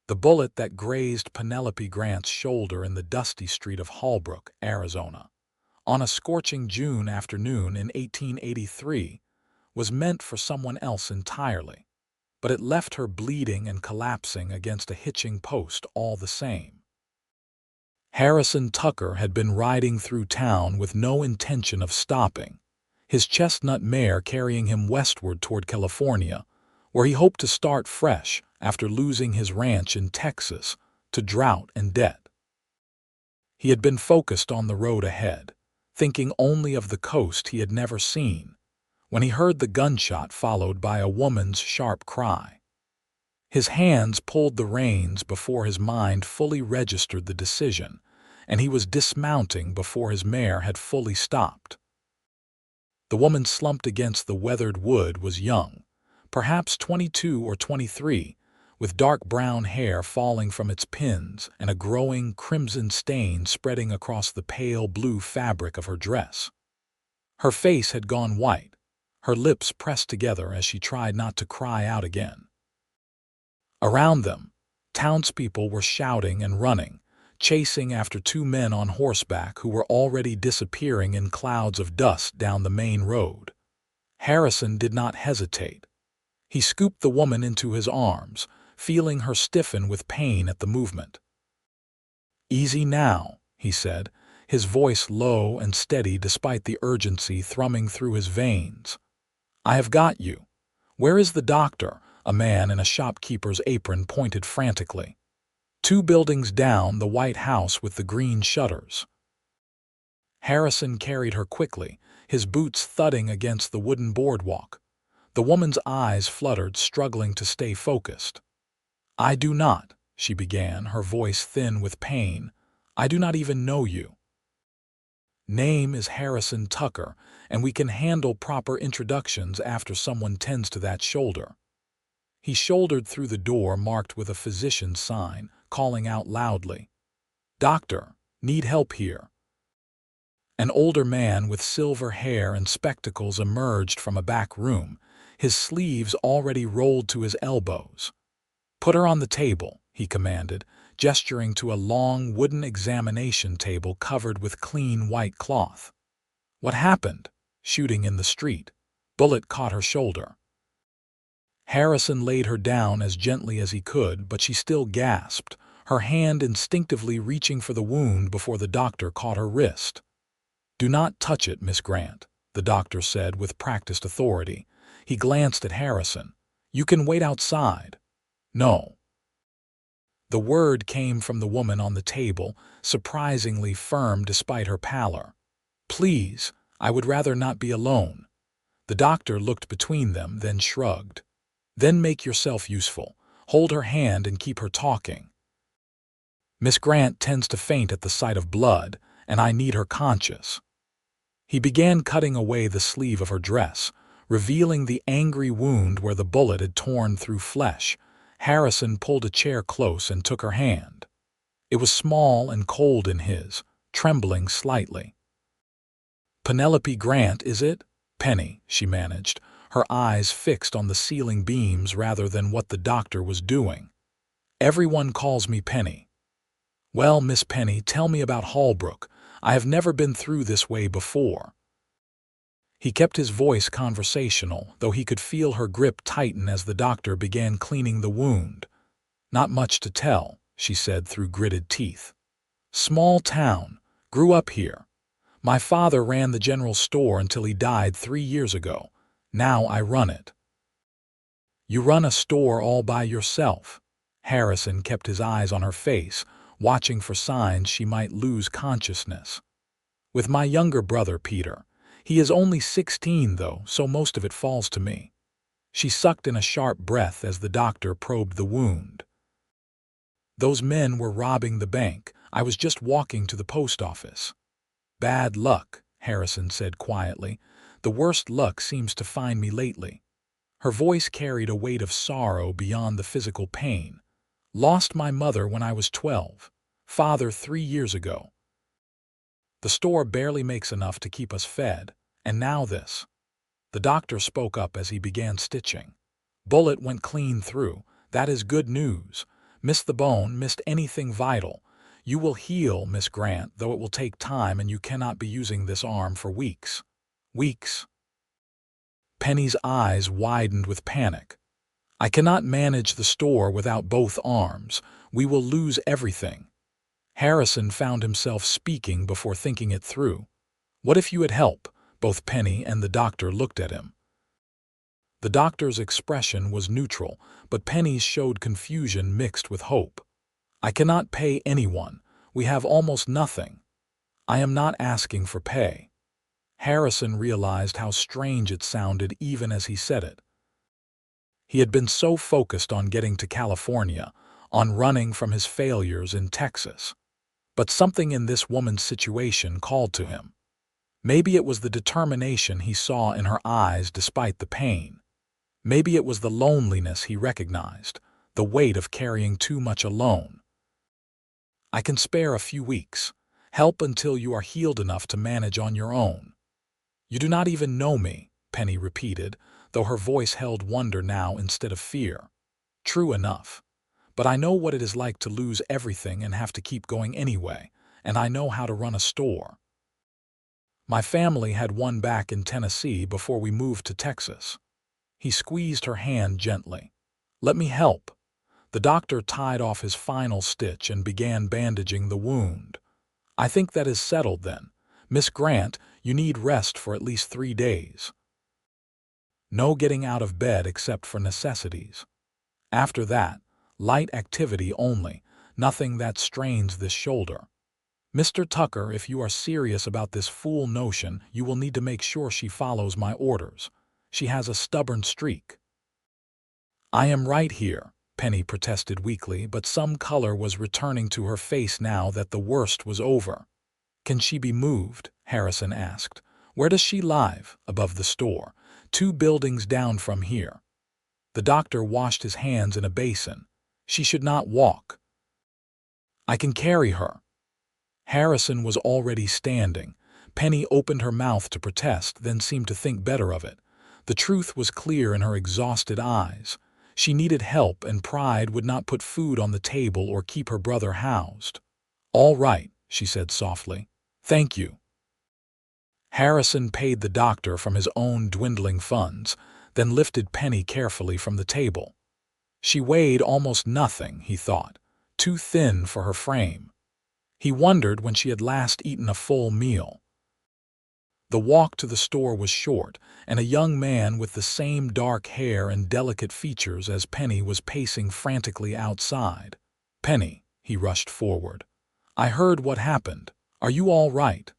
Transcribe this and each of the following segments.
The bullet that grazed Penelope Grant's shoulder in the dusty street of Holbrook, Arizona, on a scorching June afternoon in 1883, was meant for someone else entirely, but it left her bleeding and collapsing against a hitching post all the same. Harrison Tucker had been riding through town with no intention of stopping, his chestnut mare carrying him westward toward California, where he hoped to start fresh after losing his ranch in Texas to drought and debt. He had been focused on the road ahead, thinking only of the coast he had never seen, when he heard the gunshot followed by a woman's sharp cry. His hands pulled the reins before his mind fully registered the decision, and he was dismounting before his mare had fully stopped. The woman slumped against the weathered wood was young, perhaps 22 or 23, with dark brown hair falling from its pins and a growing crimson stain spreading across the pale blue fabric of her dress. Her face had gone white, her lips pressed together as she tried not to cry out again. Around them, townspeople were shouting and running, chasing after two men on horseback who were already disappearing in clouds of dust down the main road. Harrison did not hesitate. He scooped the woman into his arms, feeling her stiffen with pain at the movement. "Easy now," he said, his voice low and steady despite the urgency thrumming through his veins. "I have got you. Where is the doctor?" A man in a shopkeeper's apron pointed frantically. "2 buildings down, the white house with the green shutters." Harrison carried her quickly, his boots thudding against the wooden boardwalk. The woman's eyes fluttered, struggling to stay focused. "I do not," she began, her voice thin with pain. "I do not even know you." "Name is Harrison Tucker, and we can handle proper introductions after someone tends to that shoulder." He shouldered through the door marked with a physician's sign, calling out loudly, "Doctor, need help here." An older man with silver hair and spectacles emerged from a back room, his sleeves already rolled to his elbows. "Put her on the table," he commanded, gesturing to a long wooden examination table covered with clean white cloth. "What happened?" "Shooting in the street. Bullet caught her shoulder." Harrison laid her down as gently as he could, but she still gasped, her hand instinctively reaching for the wound before the doctor caught her wrist. "Do not touch it, Miss Grant," the doctor said with practiced authority. He glanced at Harrison. "You can wait outside." "No." The word came from the woman on the table, surprisingly firm despite her pallor. "Please, I would rather not be alone." The doctor looked between them, then shrugged. "Then make yourself useful. Hold her hand and keep her talking. Miss Grant tends to faint at the sight of blood, and I need her conscious." He began cutting away the sleeve of her dress, revealing the angry wound where the bullet had torn through flesh. Harrison pulled a chair close and took her hand. It was small and cold in his, trembling slightly. "Penelope Grant, is it?" "Penny," she managed, her eyes fixed on the ceiling beams rather than what the doctor was doing. "Everyone calls me Penny." "Well, Miss Penny, tell me about Holbrook. I have never been through this way before." He kept his voice conversational, though he could feel her grip tighten as the doctor began cleaning the wound. "Not much to tell," she said through gritted teeth. "Small town. Grew up here. My father ran the general store until he died 3 years ago. Now I run it." "You run a store all by yourself?" Harrison kept his eyes on her face, watching for signs she might lose consciousness. "With my younger brother, Peter. He is only 16, though, so most of it falls to me." She sucked in a sharp breath as the doctor probed the wound. "Those men were robbing the bank. I was just walking to the post office." "Bad luck," Harrison said quietly. "The worst luck seems to find me lately." Her voice carried a weight of sorrow beyond the physical pain. "Lost my mother when I was 12. Father 3 years ago. The store barely makes enough to keep us fed, and now this." The doctor spoke up as he began stitching. "Bullet went clean through. That is good news. Missed the bone, missed anything vital. You will heal, Miss Grant, though it will take time and you cannot be using this arm for weeks. Weeks. Penny's eyes widened with panic. I cannot manage the store without both arms. We will lose everything. Harrison found himself speaking before thinking it through. What if you had help? Both Penny and the doctor looked at him. The doctor's expression was neutral, but Penny's showed confusion mixed with hope. I cannot pay anyone. We have almost nothing. I am not asking for pay. Harrison realized how strange it sounded even as he said it. He had been so focused on getting to California, on running from his failures in Texas. But something in this woman's situation called to him. Maybe it was the determination he saw in her eyes despite the pain. Maybe it was the loneliness he recognized, the weight of carrying too much alone. I can spare a few weeks. Help until you are healed enough to manage on your own. You do not even know me, Penny repeated, though her voice held wonder now instead of fear. True enough. But I know what it is like to lose everything and have to keep going anyway, and I know how to run a store. My family had one back in Tennessee before we moved to Texas. He squeezed her hand gently. Let me help. The doctor tied off his final stitch and began bandaging the wound. I think that is settled then. Miss Grant, you need rest for at least 3 days. No getting out of bed except for necessities. After that, light activity only, nothing that strains this shoulder. Mr. Tucker, if you are serious about this fool notion, you will need to make sure she follows my orders. She has a stubborn streak. I am right here, Penny protested weakly, but some color was returning to her face now that the worst was over. Can she be moved? Harrison asked. Where does she live? Above the store. 2 buildings down from here. The doctor washed his hands in a basin. She should not walk. I can carry her. Harrison was already standing. Penny opened her mouth to protest, then seemed to think better of it. The truth was clear in her exhausted eyes. She needed help, and pride would not put food on the table or keep her brother housed. All right, she said softly. Thank you. Harrison paid the doctor from his own dwindling funds, then lifted Penny carefully from the table. She weighed almost nothing, he thought, too thin for her frame. He wondered when she had last eaten a full meal. The walk to the store was short, and a young man with the same dark hair and delicate features as Penny was pacing frantically outside. Penny, he rushed forward. I heard what happened. Are you all right?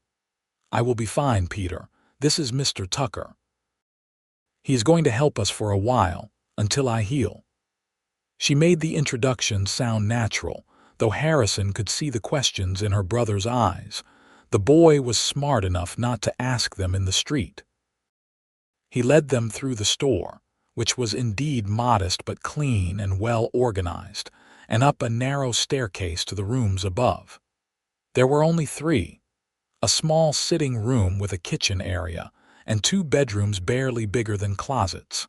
I will be fine, Peter. This is Mr. Tucker. He is going to help us for a while, until I heal. She made the introduction sound natural, though Harrison could see the questions in her brother's eyes. The boy was smart enough not to ask them in the street. He led them through the store, which was indeed modest but clean and well organized, and up a narrow staircase to the rooms above. There were only 3. A small sitting room with a kitchen area, and 2 bedrooms barely bigger than closets.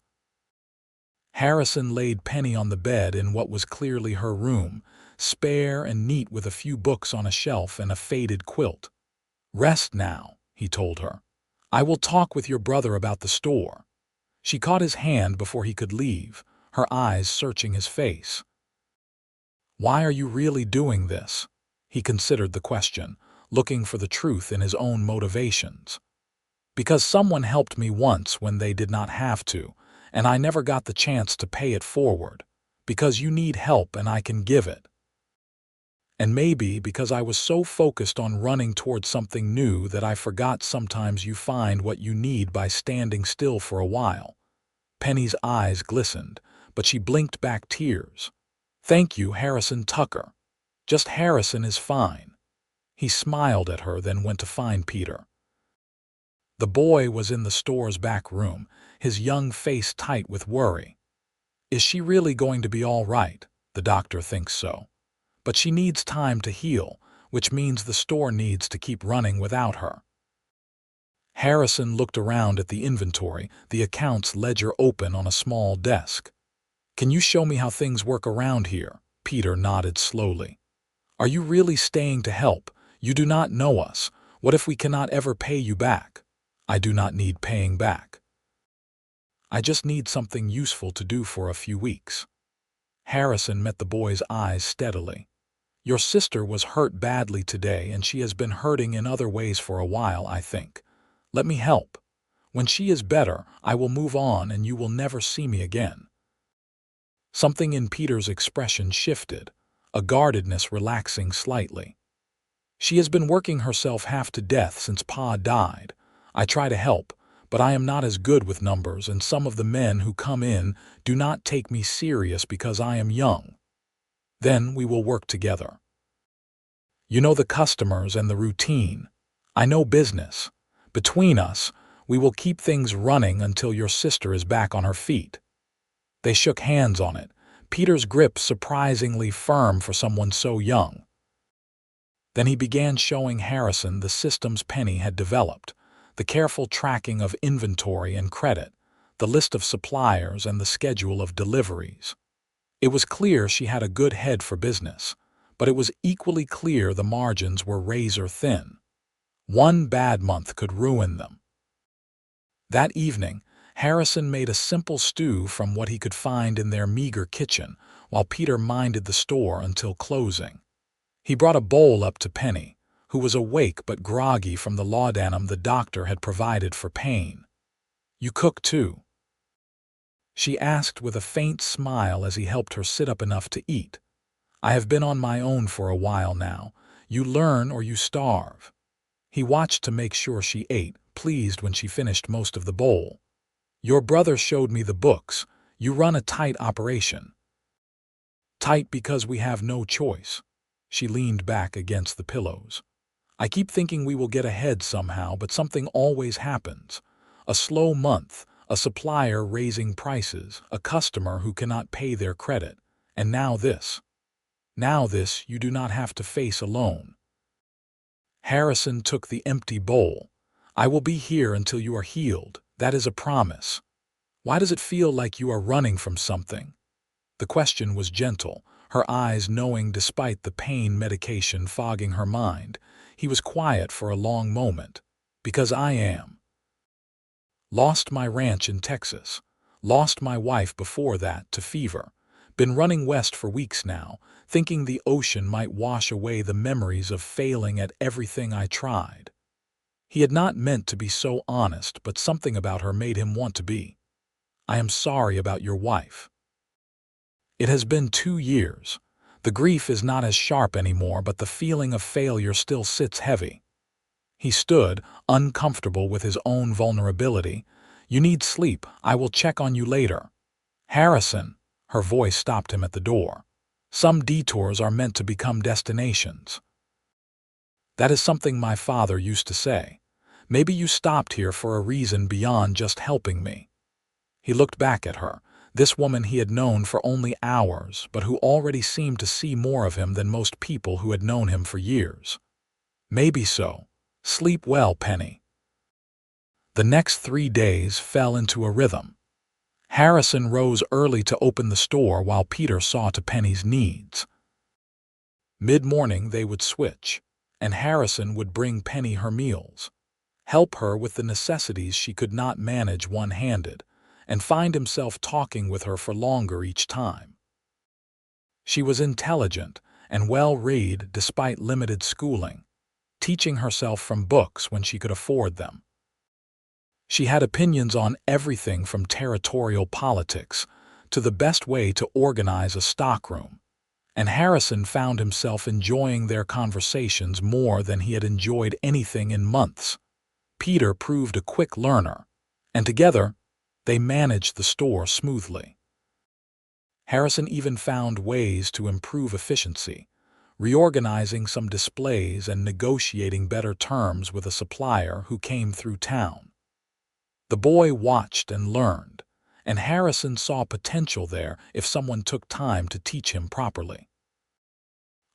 Harrison laid Penny on the bed in what was clearly her room, spare and neat with a few books on a shelf and a faded quilt. Rest now, he told her. I will talk with your brother about the store. She caught his hand before he could leave, her eyes searching his face. Why are you really doing this? He considered the question, looking for the truth in his own motivations. Because someone helped me once when they did not have to, and I never got the chance to pay it forward. Because you need help and I can give it. And maybe because I was so focused on running towards something new that I forgot sometimes you find what you need by standing still for a while. Penny's eyes glistened, but she blinked back tears. Thank you, Harrison Tucker. Just Harrison is fine. He smiled at her, then went to find Peter. The boy was in the store's back room, his young face tight with worry. Is she really going to be all right? The doctor thinks so. But she needs time to heal, which means the store needs to keep running without her. Harrison looked around at the inventory, the accounts ledger open on a small desk. Can you show me how things work around here? Peter nodded slowly. "Are you really staying to help? You do not know us. What if we cannot ever pay you back?" "I do not need paying back. I just need something useful to do for a few weeks." Harrison met the boy's eyes steadily. "Your sister was hurt badly today, and she has been hurting in other ways for a while, I think. Let me help. When she is better, I will move on and you will never see me again." Something in Peter's expression shifted, a guardedness relaxing slightly. "She has been working herself half to death since Pa died. I try to help, but I am not as good with numbers, and some of the men who come in do not take me serious because I am young. Then we will work together. You know the customers and the routine. I know business. Between us, we will keep things running until your sister is back on her feet." They shook hands on it, Peter's grip surprisingly firm for someone so young. Then he began showing Harrison the systems Penny had developed, the careful tracking of inventory and credit, the list of suppliers and the schedule of deliveries. It was clear she had a good head for business, but it was equally clear the margins were razor thin. One bad month could ruin them. That evening, Harrison made a simple stew from what he could find in their meager kitchen, while Peter minded the store until closing. He brought a bowl up to Penny, who was awake but groggy from the laudanum the doctor had provided for pain. "You cook too?" she asked with a faint smile as he helped her sit up enough to eat. "I have been on my own for a while now. You learn or you starve." He watched to make sure she ate, pleased when she finished most of the bowl. "Your brother showed me the books. You run a tight operation." "Tight because we have no choice." She leaned back against the pillows. "I keep thinking we will get ahead somehow, but something always happens. A slow month, a supplier raising prices, a customer who cannot pay their credit, and now this. Now this you do not have to face alone." Harrison took the empty bowl. "I will be here until you are healed. That is a promise." "Why does it feel like you are running from something?" The question was gentle, her eyes knowing despite the pain medication fogging her mind. He was quiet for a long moment. "Because I am. Lost my ranch in Texas. Lost my wife before that to fever. Been running west for weeks now, thinking the ocean might wash away the memories of failing at everything I tried." He had not meant to be so honest, but something about her made him want to be. "I am sorry about your wife. It has been 2 years. The grief is not as sharp anymore, but the feeling of failure still sits heavy." He stood, uncomfortable with his own vulnerability. "You need sleep. I will check on you later." "Harrison," her voice stopped him at the door. "Some detours are meant to become destinations. That is something my father used to say. Maybe you stopped here for a reason beyond just helping me." He looked back at her, this woman he had known for only hours, but who already seemed to see more of him than most people who had known him for years. "Maybe so. Sleep well, Penny." The next 3 days fell into a rhythm. Harrison rose early to open the store while Peter saw to Penny's needs. Mid-morning they would switch, and Harrison would bring Penny her meals, help her with the necessities she could not manage one-handed, and find himself talking with her for longer each time. She was intelligent and well-read despite limited schooling, teaching herself from books when she could afford them. She had opinions on everything from territorial politics to the best way to organize a stockroom, and Harrison found himself enjoying their conversations more than he had enjoyed anything in months. Peter proved a quick learner, and together they managed the store smoothly. Harrison even found ways to improve efficiency, reorganizing some displays and negotiating better terms with a supplier who came through town. The boy watched and learned, and Harrison saw potential there if someone took time to teach him properly.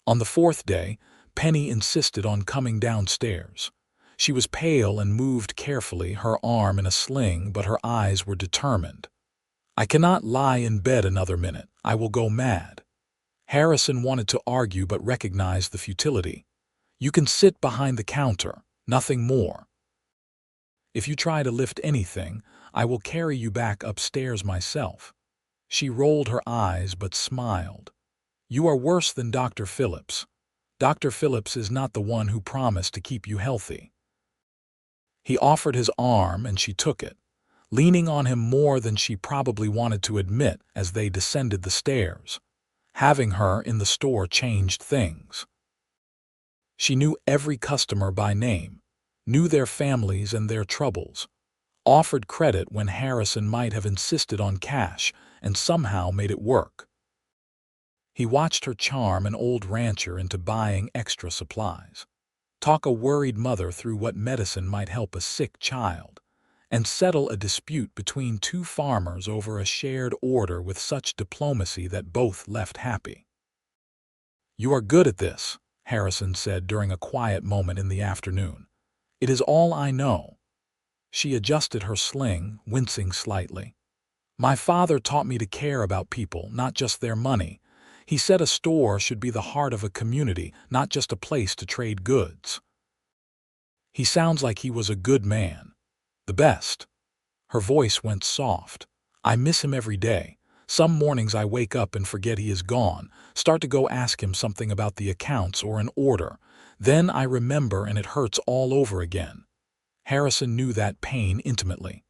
On the 4th day, Penny insisted on coming downstairs. She was pale and moved carefully, her arm in a sling, but her eyes were determined. "I cannot lie in bed another minute. I will go mad." Harrison wanted to argue but recognized the futility. You can sit behind the counter, nothing more. If you try to lift anything, I will carry you back upstairs myself. She rolled her eyes but smiled. You are worse than Dr. Phillips. Dr. Phillips is not the one who promised to keep you healthy. He offered his arm and she took it, leaning on him more than she probably wanted to admit as they descended the stairs. Having her in the store changed things. She knew every customer by name, knew their families and their troubles, offered credit when Harrison might have insisted on cash, and somehow made it work. He watched her charm an old rancher into buying extra supplies, talk a worried mother through what medicine might help a sick child, and settle a dispute between two farmers over a shared order with such diplomacy that both left happy. You are good at this, Harrison said during a quiet moment in the afternoon. It is all I know. She adjusted her sling, wincing slightly. My father taught me to care about people, not just their money. He said a store should be the heart of a community, not just a place to trade goods. He sounds like he was a good man. The best. Her voice went soft. I miss him every day. Some mornings I wake up and forget he is gone, start to go ask him something about the accounts or an order. Then I remember and it hurts all over again. Harrison knew that pain intimately.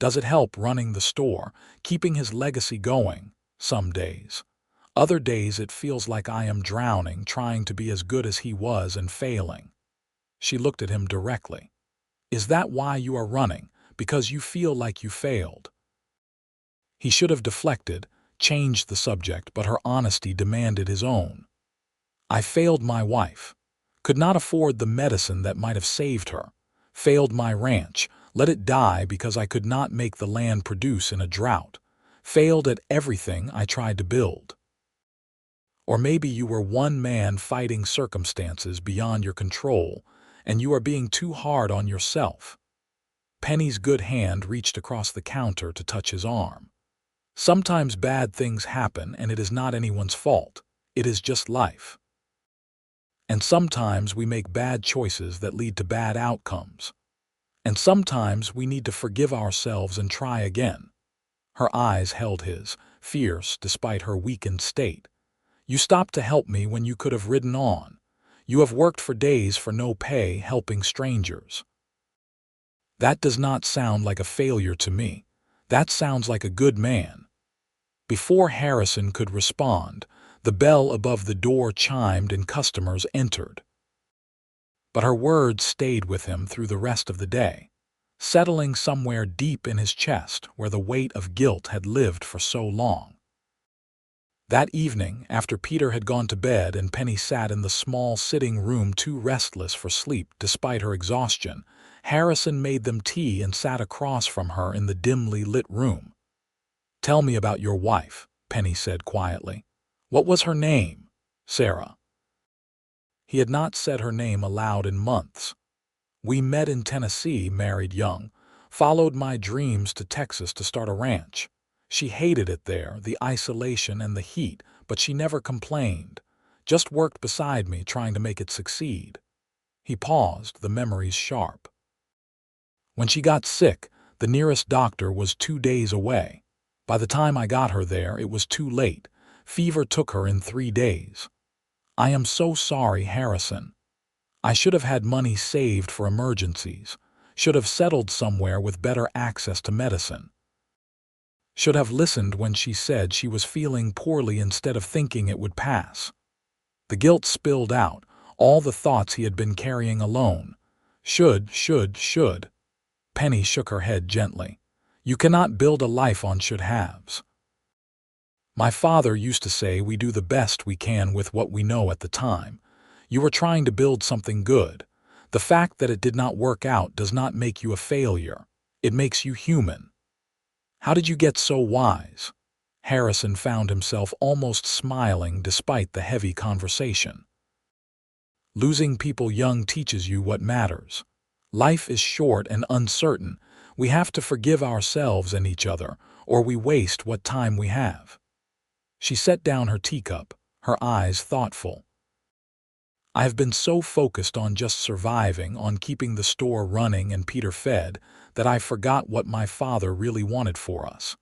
Does it help running the store, keeping his legacy going? Some days. Other days it feels like I am drowning, trying to be as good as he was and failing. She looked at him directly. Is that why you are running? Because you feel like you failed? He should have deflected, changed the subject, but her honesty demanded his own. I failed my wife. Could not afford the medicine that might have saved her. Failed my ranch. Let it die because I could not make the land produce in a drought. Failed at everything I tried to build. Or maybe you were one man fighting circumstances beyond your control, and you are being too hard on yourself. Penny's good hand reached across the counter to touch his arm. Sometimes bad things happen and it is not anyone's fault. It is just life. And sometimes we make bad choices that lead to bad outcomes. And sometimes we need to forgive ourselves and try again. Her eyes held his, fierce despite her weakened state. You stopped to help me when you could have ridden on. You have worked for days for no pay helping strangers. That does not sound like a failure to me. That sounds like a good man. Before Harrison could respond, the bell above the door chimed and customers entered. But her words stayed with him through the rest of the day, settling somewhere deep in his chest where the weight of guilt had lived for so long. That evening, after Peter had gone to bed and Penny sat in the small sitting room too restless for sleep despite her exhaustion, Harrison made them tea and sat across from her in the dimly lit room. Tell me about your wife, Penny said quietly. What was her name? Sarah. He had not said her name aloud in months. We met in Tennessee, married young, followed my dreams to Texas to start a ranch. She hated it there, the isolation and the heat, but she never complained, just worked beside me trying to make it succeed. He paused, the memories sharp. When she got sick, the nearest doctor was 2 days away. By the time I got her there, it was too late. Fever took her in 3 days. I am so sorry, Harrison. I should have had money saved for emergencies, should have settled somewhere with better access to medicine. Should have listened when she said she was feeling poorly instead of thinking it would pass. The guilt spilled out, all the thoughts he had been carrying alone. Should. Penny shook her head gently. You cannot build a life on should-haves. My father used to say we do the best we can with what we know at the time. You were trying to build something good. The fact that it did not work out does not make you a failure. It makes you human. How did you get so wise? Harrison found himself almost smiling despite the heavy conversation. Losing people young teaches you what matters. Life is short and uncertain. We have to forgive ourselves and each other, or we waste what time we have. She set down her teacup, her eyes thoughtful. I have been so focused on just surviving, on keeping the store running and Peter fed, that I forgot what my father really wanted for us.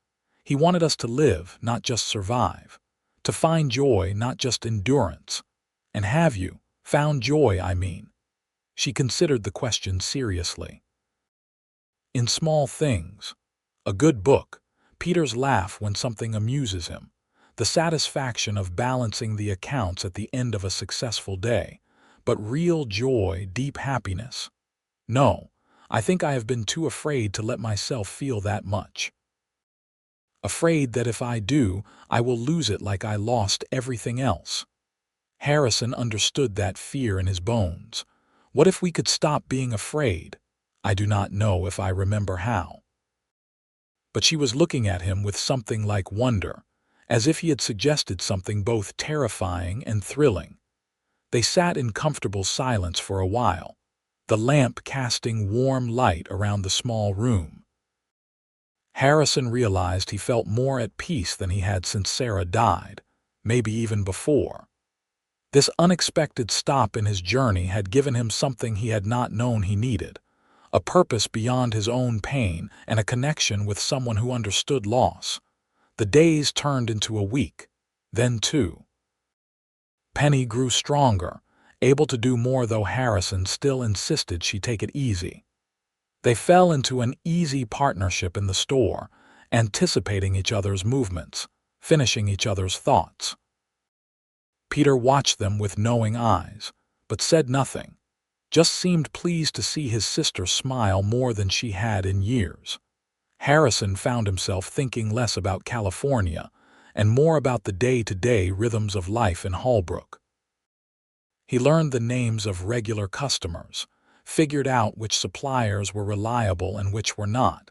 He wanted us to live, not just survive. To find joy, not just endurance. And have you found joy, I mean? She considered the question seriously. In small things. A good book, Peter's laugh when something amuses him, the satisfaction of balancing the accounts at the end of a successful day, but real joy, deep happiness. No, I think I have been too afraid to let myself feel that much. Afraid that if I do, I will lose it like I lost everything else. Harrison understood that fear in his bones. What if we could stop being afraid? I do not know if I remember how. But she was looking at him with something like wonder, as if he had suggested something both terrifying and thrilling. They sat in comfortable silence for a while, the lamp casting warm light around the small room. Harrison realized he felt more at peace than he had since Sarah died, maybe even before. This unexpected stop in his journey had given him something he had not known he needed, a purpose beyond his own pain and a connection with someone who understood loss. The days turned into a week, then two. Penny grew stronger, able to do more, though Harrison still insisted she take it easy. They fell into an easy partnership in the store, anticipating each other's movements, finishing each other's thoughts. Peter watched them with knowing eyes, but said nothing, just seemed pleased to see his sister smile more than she had in years. Harrison found himself thinking less about California and more about the day-to-day rhythms of life in Holbrook. He learned the names of regular customers, figured out which suppliers were reliable and which were not,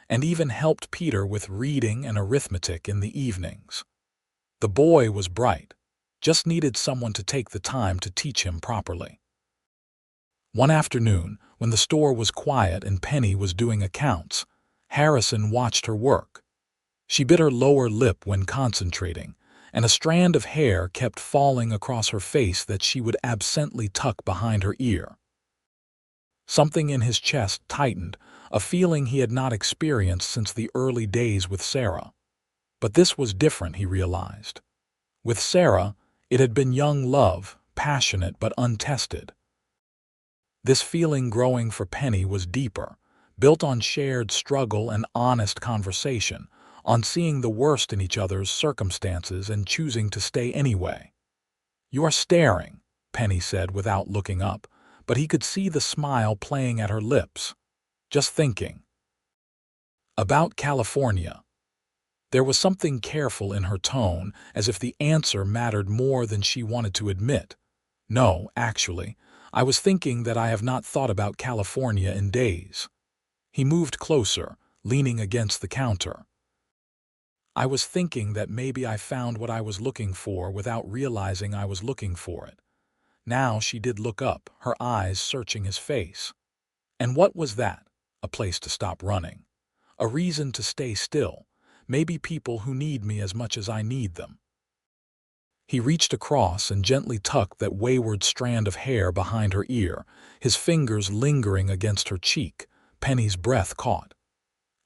and even helped Peter with reading and arithmetic in the evenings. The boy was bright, just needed someone to take the time to teach him properly. One afternoon, when the store was quiet and Penny was doing accounts, Harrison watched her work. She bit her lower lip when concentrating, and a strand of hair kept falling across her face that she would absently tuck behind her ear. Something in his chest tightened, a feeling he had not experienced since the early days with Sarah. But this was different, he realized. With Sarah, it had been young love, passionate but untested. This feeling growing for Penny was deeper, built on shared struggle and honest conversation, on seeing the worst in each other's circumstances and choosing to stay anyway. "You are staring," Penny said without looking up, but he could see the smile playing at her lips. "Just thinking." About California. There was something careful in her tone, as if the answer mattered more than she wanted to admit. "No, actually, I was thinking that I have not thought about California in days." He moved closer, leaning against the counter. "I was thinking that maybe I found what I was looking for without realizing I was looking for it." Now she did look up, her eyes searching his face. "And what was that?" "A place to stop running. A reason to stay still. Maybe people who need me as much as I need them." He reached across and gently tucked that wayward strand of hair behind her ear, his fingers lingering against her cheek. Penny's breath caught.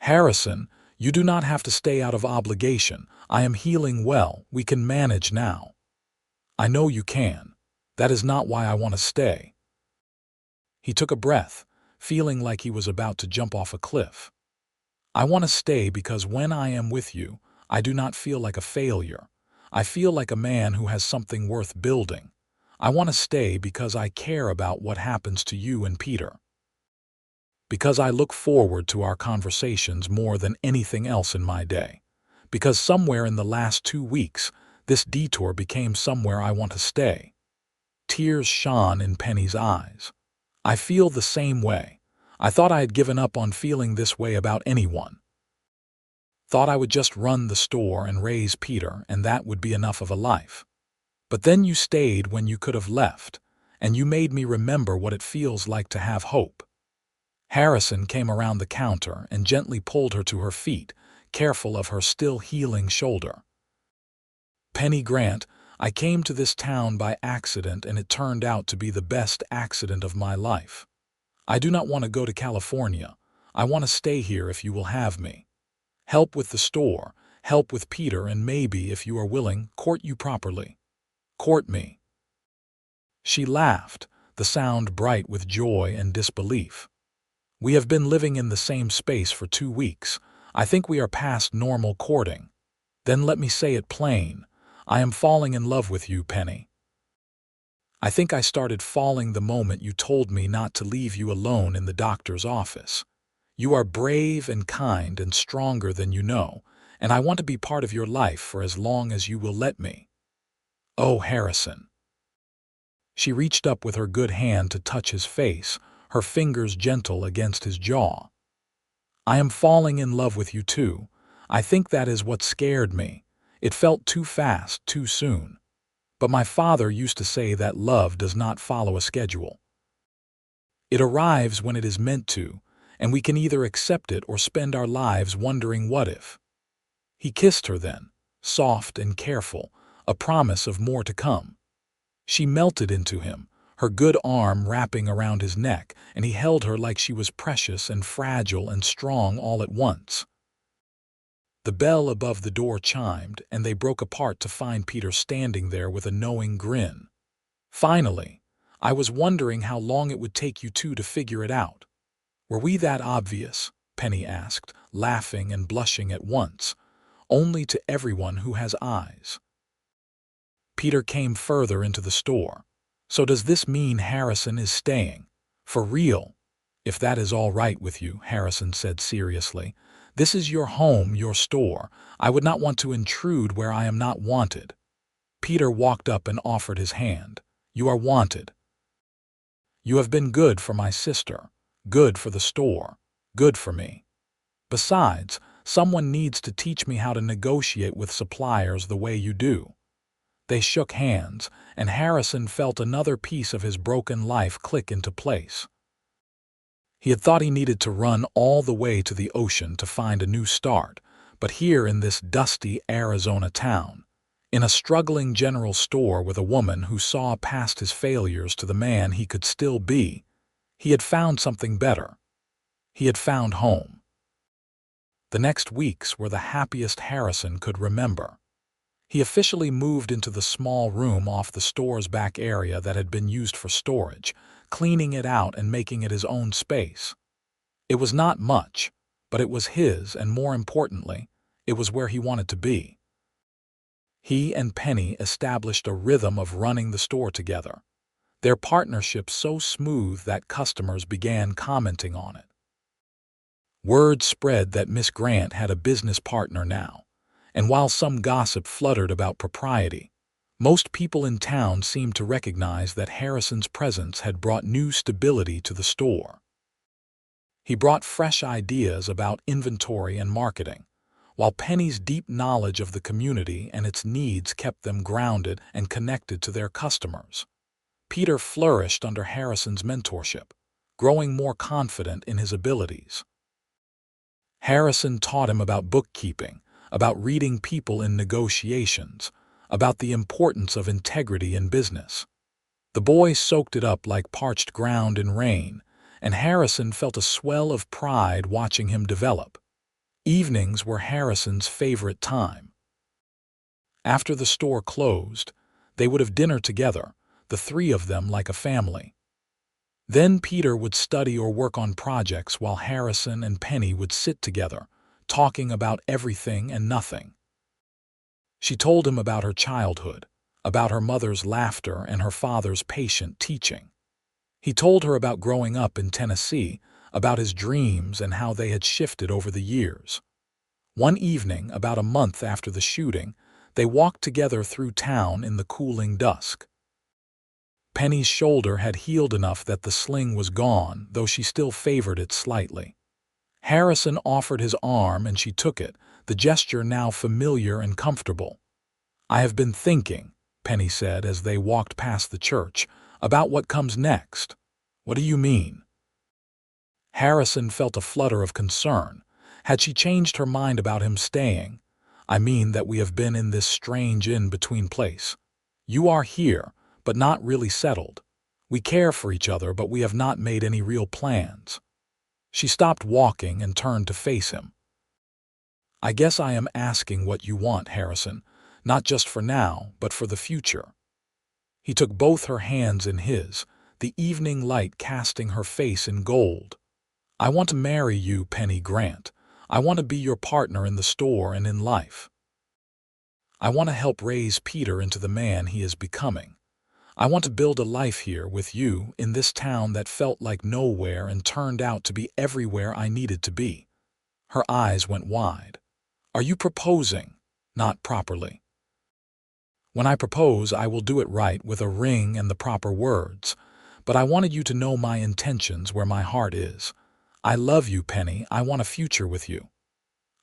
"Harrison, you do not have to stay out of obligation. I am healing well. We can manage now." "I know you can. That is not why I want to stay." He took a breath, feeling like he was about to jump off a cliff. "I want to stay because when I am with you, I do not feel like a failure. I feel like a man who has something worth building. I want to stay because I care about what happens to you and Peter. Because I look forward to our conversations more than anything else in my day. Because somewhere in the last 2 weeks, this detour became somewhere I want to stay." Tears shone in Penny's eyes. "I feel the same way. I thought I had given up on feeling this way about anyone. Thought I would just run the store and raise Peter, and that would be enough of a life. But then you stayed when you could have left, and you made me remember what it feels like to have hope." Harrison came around the counter and gently pulled her to her feet, careful of her still healing shoulder. Penny Grant, I came to this town by accident and it turned out to be the best accident of my life. I do not want to go to California. I want to stay here if you will have me. Help with the store, help with Peter, and maybe, if you are willing, court you properly. Court me." She laughed, the sound bright with joy and disbelief. "We have been living in the same space for 2 weeks. I think we are past normal courting. Then let me say it plain. I am falling in love with you, Penny. I think I started falling the moment you told me not to leave you alone in the doctor's office. You are brave and kind and stronger than you know, and I want to be part of your life for as long as you will let me. Oh, Harrison." She reached up with her good hand to touch his face, her fingers gentle against his jaw. "I am falling in love with you too. I think that is what scared me. It felt too fast, too soon. But my father used to say that love does not follow a schedule. It arrives when it is meant to, and we can either accept it or spend our lives wondering what if." He kissed her then, soft and careful, a promise of more to come. She melted into him, her good arm wrapping around his neck, and he held her like she was precious and fragile and strong all at once. The bell above the door chimed, and they broke apart to find Peter standing there with a knowing grin. "Finally, I was wondering how long it would take you two to figure it out. Were we that obvious?" Penny asked, laughing and blushing at once. "Only to everyone who has eyes." Peter came further into the store. "So does this mean Harrison is staying? For real?" "If that is all right with you," Harrison said seriously. "This is your home, your store. I would not want to intrude where I am not wanted." Peter walked up and offered his hand. "You are wanted. You have been good for my sister, good for the store, good for me. Besides, someone needs to teach me how to negotiate with suppliers the way you do." They shook hands, and Harrison felt another piece of his broken life click into place. He had thought he needed to run all the way to the ocean to find a new start, but here in this dusty Arizona town, in a struggling general store with a woman who saw past his failures to the man he could still be, he had found something better. He had found home. The next weeks were the happiest Harrison could remember. He officially moved into the small room off the store's back area that had been used for storage, cleaning it out and making it his own space. It was not much, but it was his, and more importantly, it was where he wanted to be. He and Penny established a rhythm of running the store together, their partnership so smooth that customers began commenting on it. Word spread that Miss Grant had a business partner now, and while some gossip fluttered about propriety, most people in town seemed to recognize that Harrison's presence had brought new stability to the store. He brought fresh ideas about inventory and marketing, while Penny's deep knowledge of the community and its needs kept them grounded and connected to their customers. Peter flourished under Harrison's mentorship, growing more confident in his abilities. Harrison taught him about bookkeeping, about reading people in negotiations, about the importance of integrity in business. The boy soaked it up like parched ground in rain, and Harrison felt a swell of pride watching him develop. Evenings were Harrison's favorite time. After the store closed, they would have dinner together, the three of them like a family. Then Peter would study or work on projects while Harrison and Penny would sit together, talking about everything and nothing. She told him about her childhood, about her mother's laughter and her father's patient teaching. He told her about growing up in Tennessee, about his dreams and how they had shifted over the years. One evening, about a month after the shooting, they walked together through town in the cooling dusk. Penny's shoulder had healed enough that the sling was gone, though she still favored it slightly. Harrison offered his arm and she took it, the gesture now familiar and comfortable. "I have been thinking," Penny said as they walked past the church, "about what comes next." "What do you mean?" Harrison felt a flutter of concern. Had she changed her mind about him staying? I mean that we have been in this strange in-between place. You are here, but not really settled. We care for each other, but we have not made any real plans." She stopped walking and turned to face him. "I guess I am asking what you want, Harrison, not just for now, but for the future." He took both her hands in his, the evening light casting her face in gold. "I want to marry you, Penny Grant. I want to be your partner in the store and in life. I want to help raise Peter into the man he is becoming. I want to build a life here with you in this town that felt like nowhere and turned out to be everywhere I needed to be." Her eyes went wide. "Are you proposing?" "Not properly. When I propose, I will do it right with a ring and the proper words. But I wanted you to know my intentions, where my heart is. I love you, Penny. I want a future with you."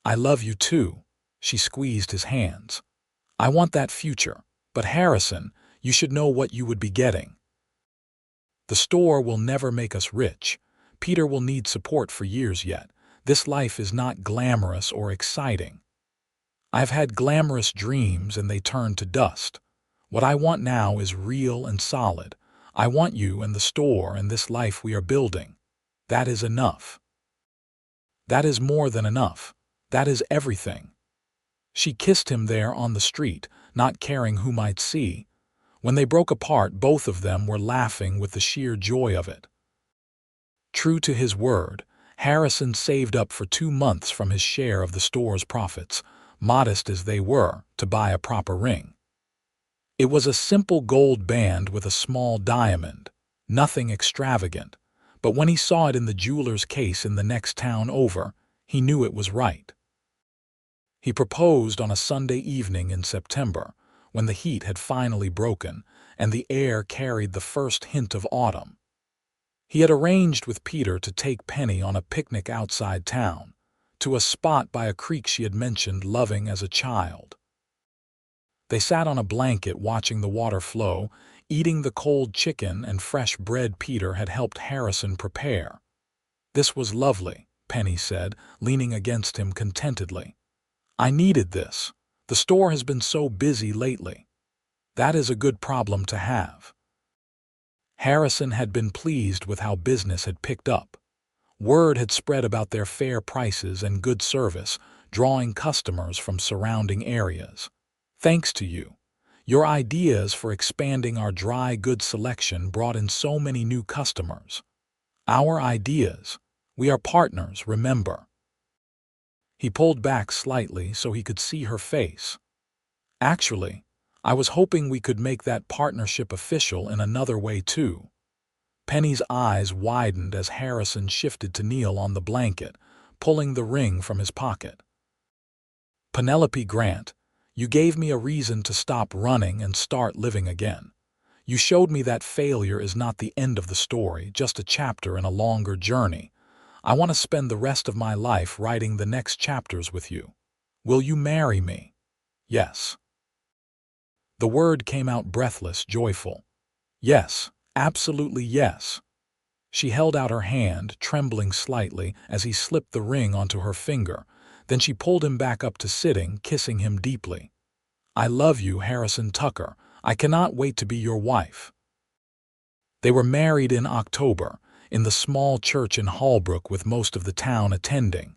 "I love you too." She squeezed his hands. "I want that future. But Harrison, you should know what you would be getting. The store will never make us rich. Peter will need support for years yet. This life is not glamorous or exciting. I've had glamorous dreams and they turned to dust. What I want now is real and solid. I want you and the store and this life we are building. That is enough. That is more than enough. That is everything." She kissed him there on the street, not caring who might see. When they broke apart, both of them were laughing with the sheer joy of it. True to his word, Harrison saved up for 2 months from his share of the store's profits, modest as they were, to buy a proper ring. It was a simple gold band with a small diamond, nothing extravagant, but when he saw it in the jeweler's case in the next town over, he knew it was right. He proposed on a Sunday evening in September, when the heat had finally broken and the air carried the first hint of autumn. He had arranged with Peter to take Penny on a picnic outside town, to a spot by a creek she had mentioned loving as a child. They sat on a blanket watching the water flow, eating the cold chicken and fresh bread Peter had helped Harrison prepare. "This was lovely," Penny said, leaning against him contentedly. "I needed this. The store has been so busy lately." "That is a good problem to have." Harrison had been pleased with how business had picked up. Word had spread about their fair prices and good service, drawing customers from surrounding areas. "Thanks to you. Your ideas for expanding our dry goods selection brought in so many new customers." "Our ideas. We are partners, remember." He pulled back slightly so he could see her face. "Actually, I was hoping we could make that partnership official in another way too." Penny's eyes widened as Harrison shifted to kneel on the blanket, pulling the ring from his pocket. "Penelope Grant, you gave me a reason to stop running and start living again. You showed me that failure is not the end of the story, just a chapter in a longer journey. I want to spend the rest of my life writing the next chapters with you. Will you marry me?" "Yes." The word came out breathless, joyful. "Yes, absolutely yes." She held out her hand, trembling slightly as he slipped the ring onto her finger. Then she pulled him back up to sitting, kissing him deeply. "I love you, Harrison Tucker. I cannot wait to be your wife." They were married in October, in the small church in Holbrook with most of the town attending.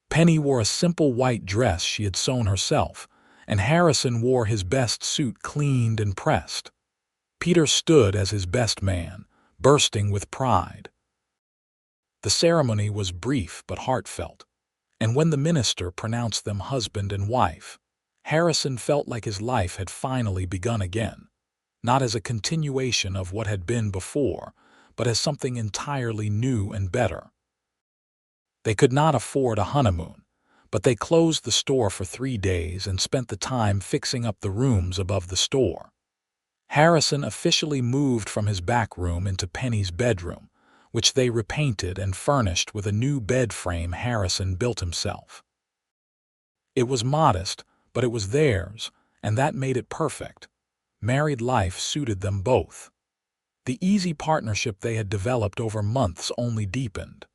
Penny wore a simple white dress she had sewn herself, and Harrison wore his best suit cleaned and pressed. Peter stood as his best man, bursting with pride. The ceremony was brief but heartfelt, and when the minister pronounced them husband and wife, Harrison felt like his life had finally begun again, not as a continuation of what had been before, but as something entirely new and better. They could not afford a honeymoon, but they closed the store for 3 days and spent the time fixing up the rooms above the store. Harrison officially moved from his back room into Penny's bedroom, which they repainted and furnished with a new bed frame Harrison built himself. It was modest, but it was theirs, and that made it perfect. Married life suited them both. The easy partnership they had developed over months only deepened.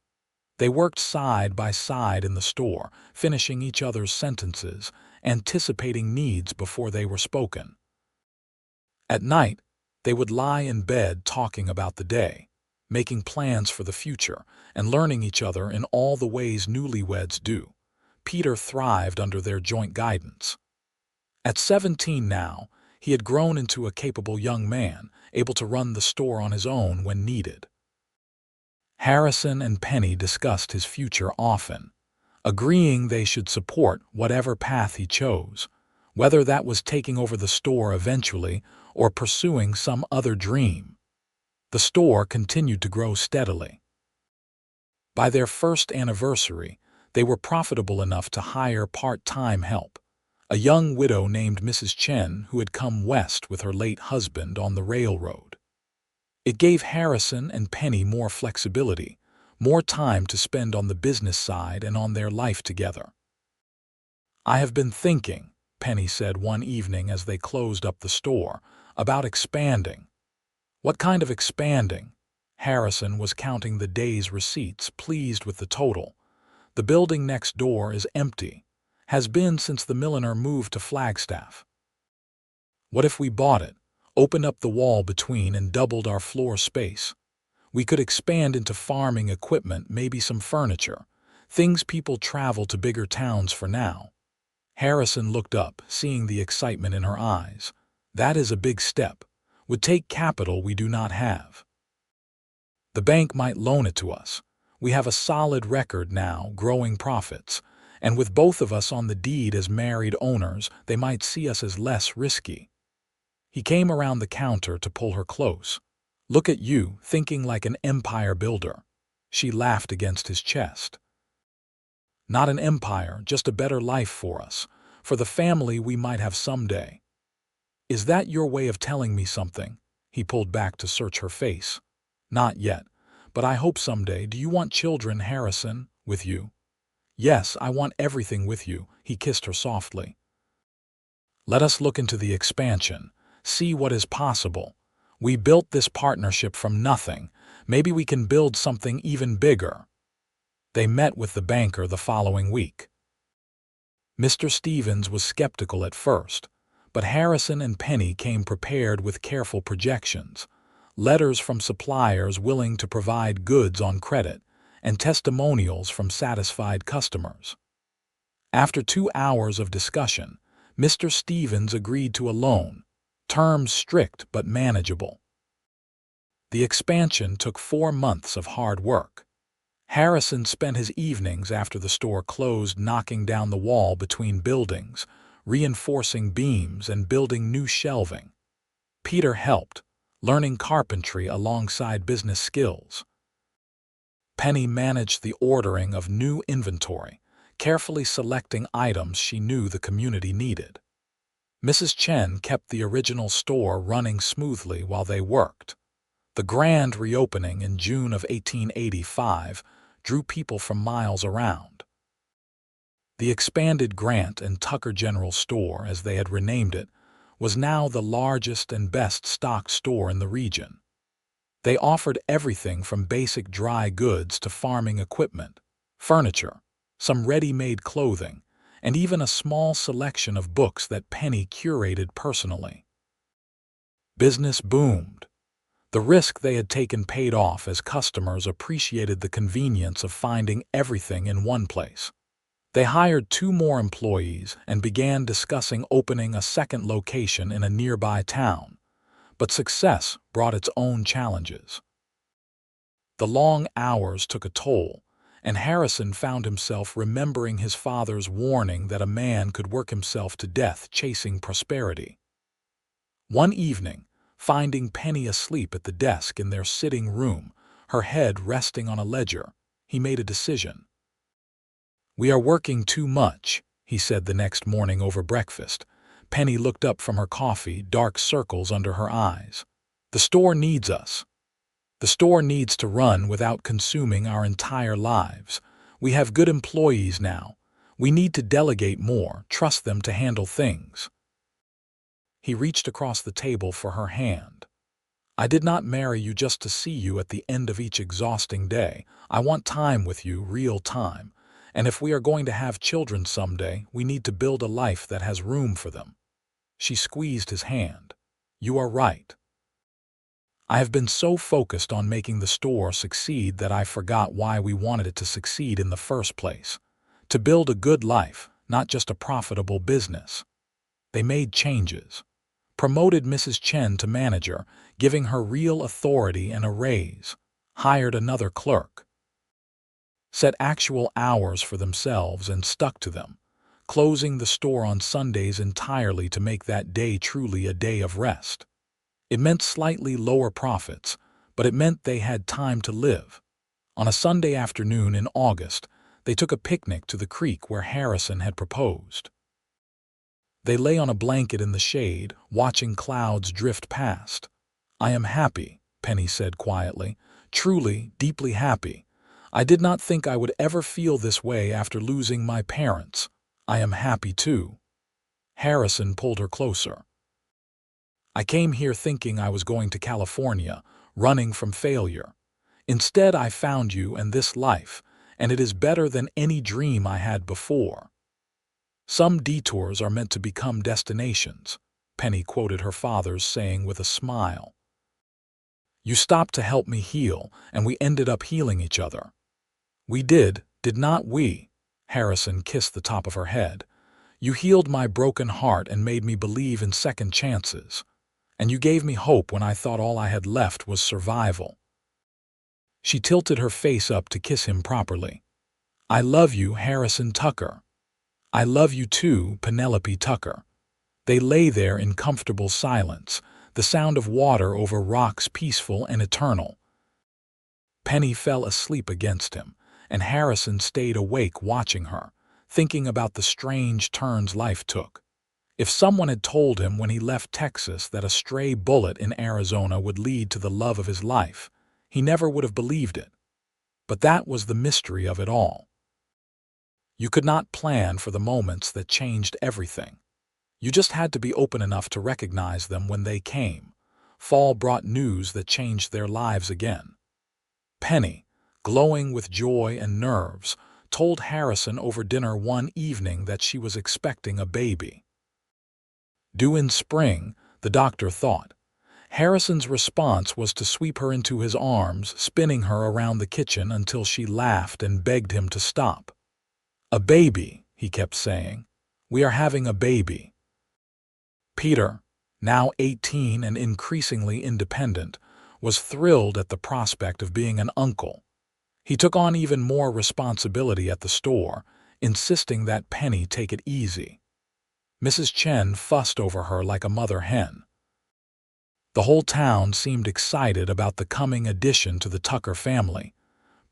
They worked side by side in the store, finishing each other's sentences, anticipating needs before they were spoken. At night, they would lie in bed talking about the day, making plans for the future, and learning each other in all the ways newlyweds do. Peter thrived under their joint guidance. At 17 now, he had grown into a capable young man, able to run the store on his own when needed. Harrison and Penny discussed his future often, agreeing they should support whatever path he chose, whether that was taking over the store eventually or pursuing some other dream. The store continued to grow steadily. By their first anniversary, they were profitable enough to hire part-time help, a young widow named Mrs. Chen who had come west with her late husband on the railroad. It gave Harrison and Penny more flexibility, more time to spend on the business side and on their life together. "I have been thinking," Penny said one evening as they closed up the store, "about expanding." "What kind of expanding?" Harrison was counting the day's receipts, pleased with the total. "The building next door is empty. Has been since the milliner moved to Flagstaff." "What if we bought it, opened up the wall between and doubled our floor space? We could expand into farming equipment, maybe some furniture, things people travel to bigger towns for now." Harrison looked up, seeing the excitement in her eyes. "That is a big step. Would take capital we do not have." "The bank might loan it to us. We have a solid record now, growing profits, and with both of us on the deed as married owners, they might see us as less risky." He came around the counter to pull her close. "Look at you, thinking like an empire builder." She laughed against his chest. "Not an empire, just a better life for us, for the family we might have someday." "Is that your way of telling me something?" He pulled back to search her face. "Not yet, but I hope someday. Do you want children, Harrison, with you?" "Yes, I want everything with you," he kissed her softly. "Let us look into the expansion, see what is possible. We built this partnership from nothing. Maybe we can build something even bigger." They met with the banker the following week. Mr. Stevens was skeptical at first, but Harrison and Penny came prepared with careful projections, letters from suppliers willing to provide goods on credit, and testimonials from satisfied customers. After 2 hours of discussion, Mr. Stevens agreed to a loan, terms strict but manageable. The expansion took 4 months of hard work. Harrison spent his evenings after the store closed knocking down the wall between buildings, reinforcing beams and building new shelving. Peter helped, learning carpentry alongside business skills. Penny managed the ordering of new inventory, carefully selecting items she knew the community needed. Mrs. Chen kept the original store running smoothly while they worked. The grand reopening in June of 1885 drew people from miles around. The expanded Grant and Tucker General Store, as they had renamed it, was now the largest and best-stocked store in the region. They offered everything from basic dry goods to farming equipment, furniture, some ready-made clothing, and even a small selection of books that Penny curated personally. Business boomed. The risk they had taken paid off as customers appreciated the convenience of finding everything in one place. They hired 2 more employees and began discussing opening a second location in a nearby town, but success brought its own challenges. The long hours took a toll, and Harrison found himself remembering his father's warning that a man could work himself to death chasing prosperity. One evening, finding Penny asleep at the desk in their sitting room, her head resting on a ledger, he made a decision. "We are working too much," he said the next morning over breakfast. Penny looked up from her coffee, dark circles under her eyes. "The store needs us. The store needs to run without consuming our entire lives. We have good employees now. We need to delegate more, trust them to handle things." He reached across the table for her hand. "I did not marry you just to see you at the end of each exhausting day. I want time with you, real time. And if we are going to have children someday, we need to build a life that has room for them. She squeezed his hand. You are right. I have been so focused on making the store succeed that I forgot why we wanted it to succeed in the first place. To build a good life, not just a profitable business. They made changes. Promoted Mrs. Chen to manager, giving her real authority and a raise. Hired another clerk. Set actual hours for themselves and stuck to them, closing the store on Sundays entirely to make that day truly a day of rest. It meant slightly lower profits, but it meant they had time to live. On a Sunday afternoon in August, they took a picnic to the creek where Harrison had proposed. They lay on a blanket in the shade, watching clouds drift past. I am happy, Penny said quietly, truly, deeply happy. I did not think I would ever feel this way after losing my parents. I am happy too. Harrison pulled her closer. I came here thinking I was going to California, running from failure. Instead, I found you and this life, and it is better than any dream I had before. Some detours are meant to become destinations, Penny quoted her father's saying with a smile. You stopped to help me heal, and we ended up healing each other. We did not we? Harrison kissed the top of her head. You healed my broken heart and made me believe in second chances. And you gave me hope when I thought all I had left was survival. She tilted her face up to kiss him properly. I love you, Harrison Tucker. I love you too, Penelope Tucker. They lay there in comfortable silence, the sound of water over rocks peaceful and eternal. Penny fell asleep against him, and Harrison stayed awake watching her, thinking about the strange turns life took. If someone had told him when he left Texas that a stray bullet in Arizona would lead to the love of his life, he never would have believed it. But that was the mystery of it all. You could not plan for the moments that changed everything. You just had to be open enough to recognize them when they came. Fall brought news that changed their lives again. Penny, glowing with joy and nerves, told Harrison over dinner one evening that she was expecting a baby. Due in spring, the doctor thought. Harrison's response was to sweep her into his arms, spinning her around the kitchen until she laughed and begged him to stop. A baby, he kept saying. We are having a baby. Peter, now 18 and increasingly independent, was thrilled at the prospect of being an uncle. He took on even more responsibility at the store, insisting that Penny take it easy. Mrs. Chen fussed over her like a mother hen. The whole town seemed excited about the coming addition to the Tucker family.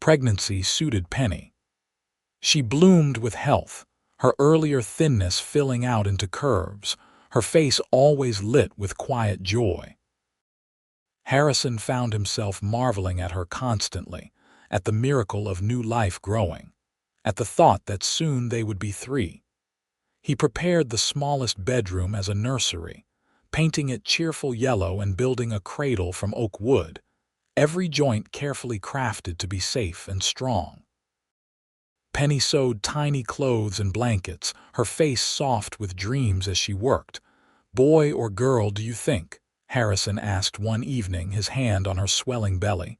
Pregnancy suited Penny. She bloomed with health, her earlier thinness filling out into curves, her face always lit with quiet joy. Harrison found himself marveling at her constantly, at the miracle of new life growing, at the thought that soon they would be 3. He prepared the smallest bedroom as a nursery, painting it cheerful yellow and building a cradle from oak wood, every joint carefully crafted to be safe and strong. Penny sewed tiny clothes and blankets, her face soft with dreams as she worked. Boy or girl, do you think? Harrison asked one evening, his hand on her swelling belly.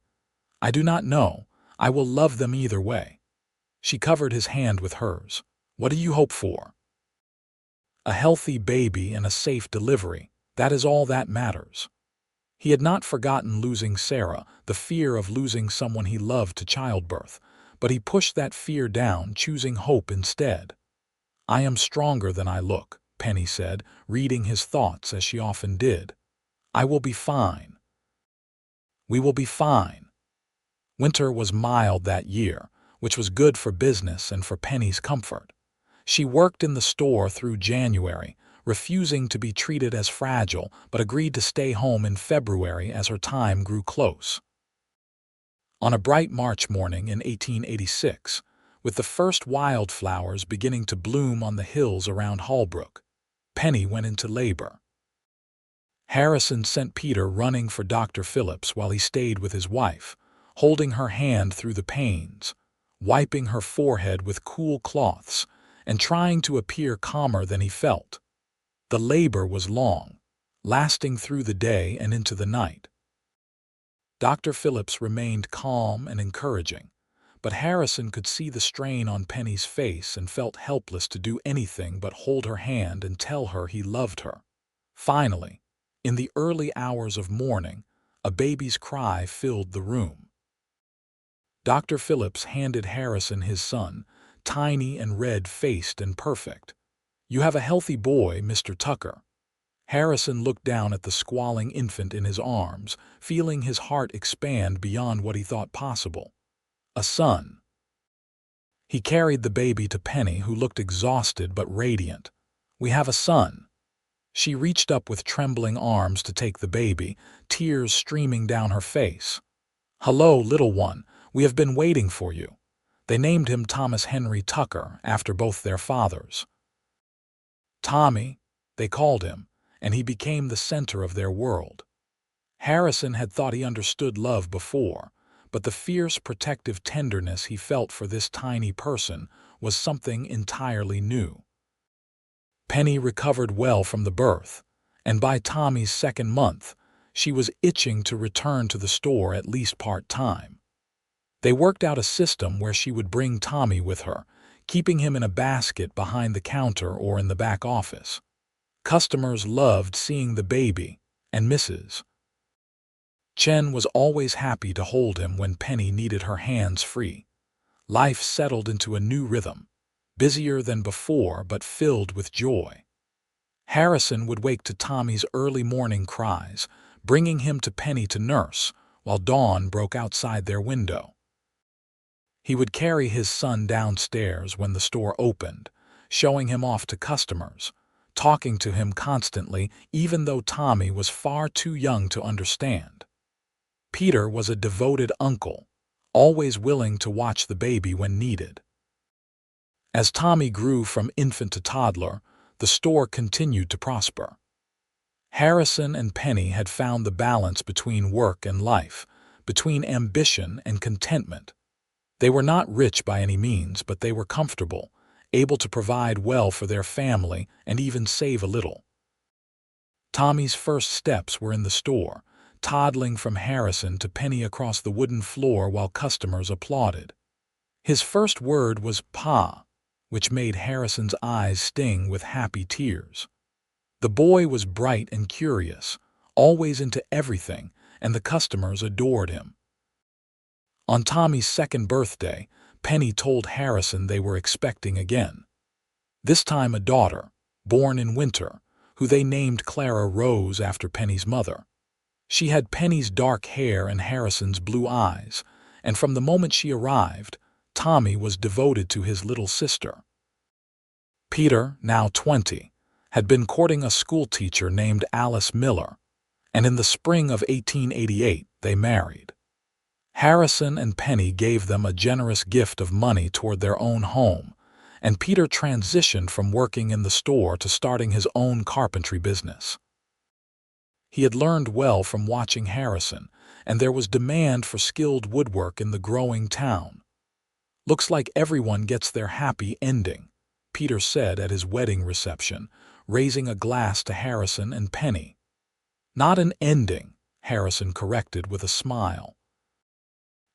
I do not know. I will love them either way. She covered his hand with hers. What do you hope for? A healthy baby and a safe delivery. That is all that matters. He had not forgotten losing Sarah, the fear of losing someone he loved to childbirth, but he pushed that fear down, choosing hope instead. I am stronger than I look, Penny said, reading his thoughts as she often did. I will be fine. We will be fine. Winter was mild that year, which was good for business and for Penny's comfort. She worked in the store through January, refusing to be treated as fragile, but agreed to stay home in February as her time grew close. On a bright March morning in 1886, with the first wildflowers beginning to bloom on the hills around Holbrook, Penny went into labor. Harrison sent Peter running for Dr. Phillips while he stayed with his wife, holding her hand through the pains. wiping her forehead with cool cloths and trying to appear calmer than he felt. The labor was long, lasting through the day and into the night. Dr. Phillips remained calm and encouraging, but Harrison could see the strain on Penny's face and felt helpless to do anything but hold her hand and tell her he loved her. Finally, in the early hours of morning, a baby's cry filled the room. Dr. Phillips handed Harrison his son, tiny and red-faced and perfect. "You have a healthy boy, Mr. Tucker." Harrison looked down at the squalling infant in his arms, feeling his heart expand beyond what he thought possible. A son. He carried the baby to Penny, who looked exhausted but radiant. "We have a son." She reached up with trembling arms to take the baby, tears streaming down her face. "Hello, little one. We have been waiting for you." They named him Thomas Henry Tucker, after both their fathers. Tommy, they called him, and he became the center of their world. Harrison had thought he understood love before, but the fierce protective tenderness he felt for this tiny person was something entirely new. Penny recovered well from the birth, and by Tommy's second month, she was itching to return to the store at least part-time. They worked out a system where she would bring Tommy with her, keeping him in a basket behind the counter or in the back office. Customers loved seeing the baby, and Mrs. Chen was always happy to hold him when Penny needed her hands free. Life settled into a new rhythm, busier than before but filled with joy. Harrison would wake to Tommy's early morning cries, bringing him to Penny to nurse, while dawn broke outside their window. He would carry his son downstairs when the store opened, showing him off to customers, talking to him constantly even though Tommy was far too young to understand. Peter was a devoted uncle, always willing to watch the baby when needed. As Tommy grew from infant to toddler, the store continued to prosper. Harrison and Penny had found the balance between work and life, between ambition and contentment. They were not rich by any means, but they were comfortable, able to provide well for their family and even save a little. Tommy's first steps were in the store, toddling from Harrison to Penny across the wooden floor while customers applauded. His first word was "Pa," which made Harrison's eyes sting with happy tears. The boy was bright and curious, always into everything, and the customers adored him. On Tommy's second birthday, Penny told Harrison they were expecting again. This time a daughter, born in winter, who they named Clara Rose after Penny's mother. She had Penny's dark hair and Harrison's blue eyes, and from the moment she arrived, Tommy was devoted to his little sister. Peter, now 20, had been courting a schoolteacher named Alice Miller, and in the spring of 1888 they married. Harrison and Penny gave them a generous gift of money toward their own home, and Peter transitioned from working in the store to starting his own carpentry business. He had learned well from watching Harrison, and there was demand for skilled woodwork in the growing town. "Looks like everyone gets their happy ending," Peter said at his wedding reception, raising a glass to Harrison and Penny. "Not an ending," Harrison corrected with a smile.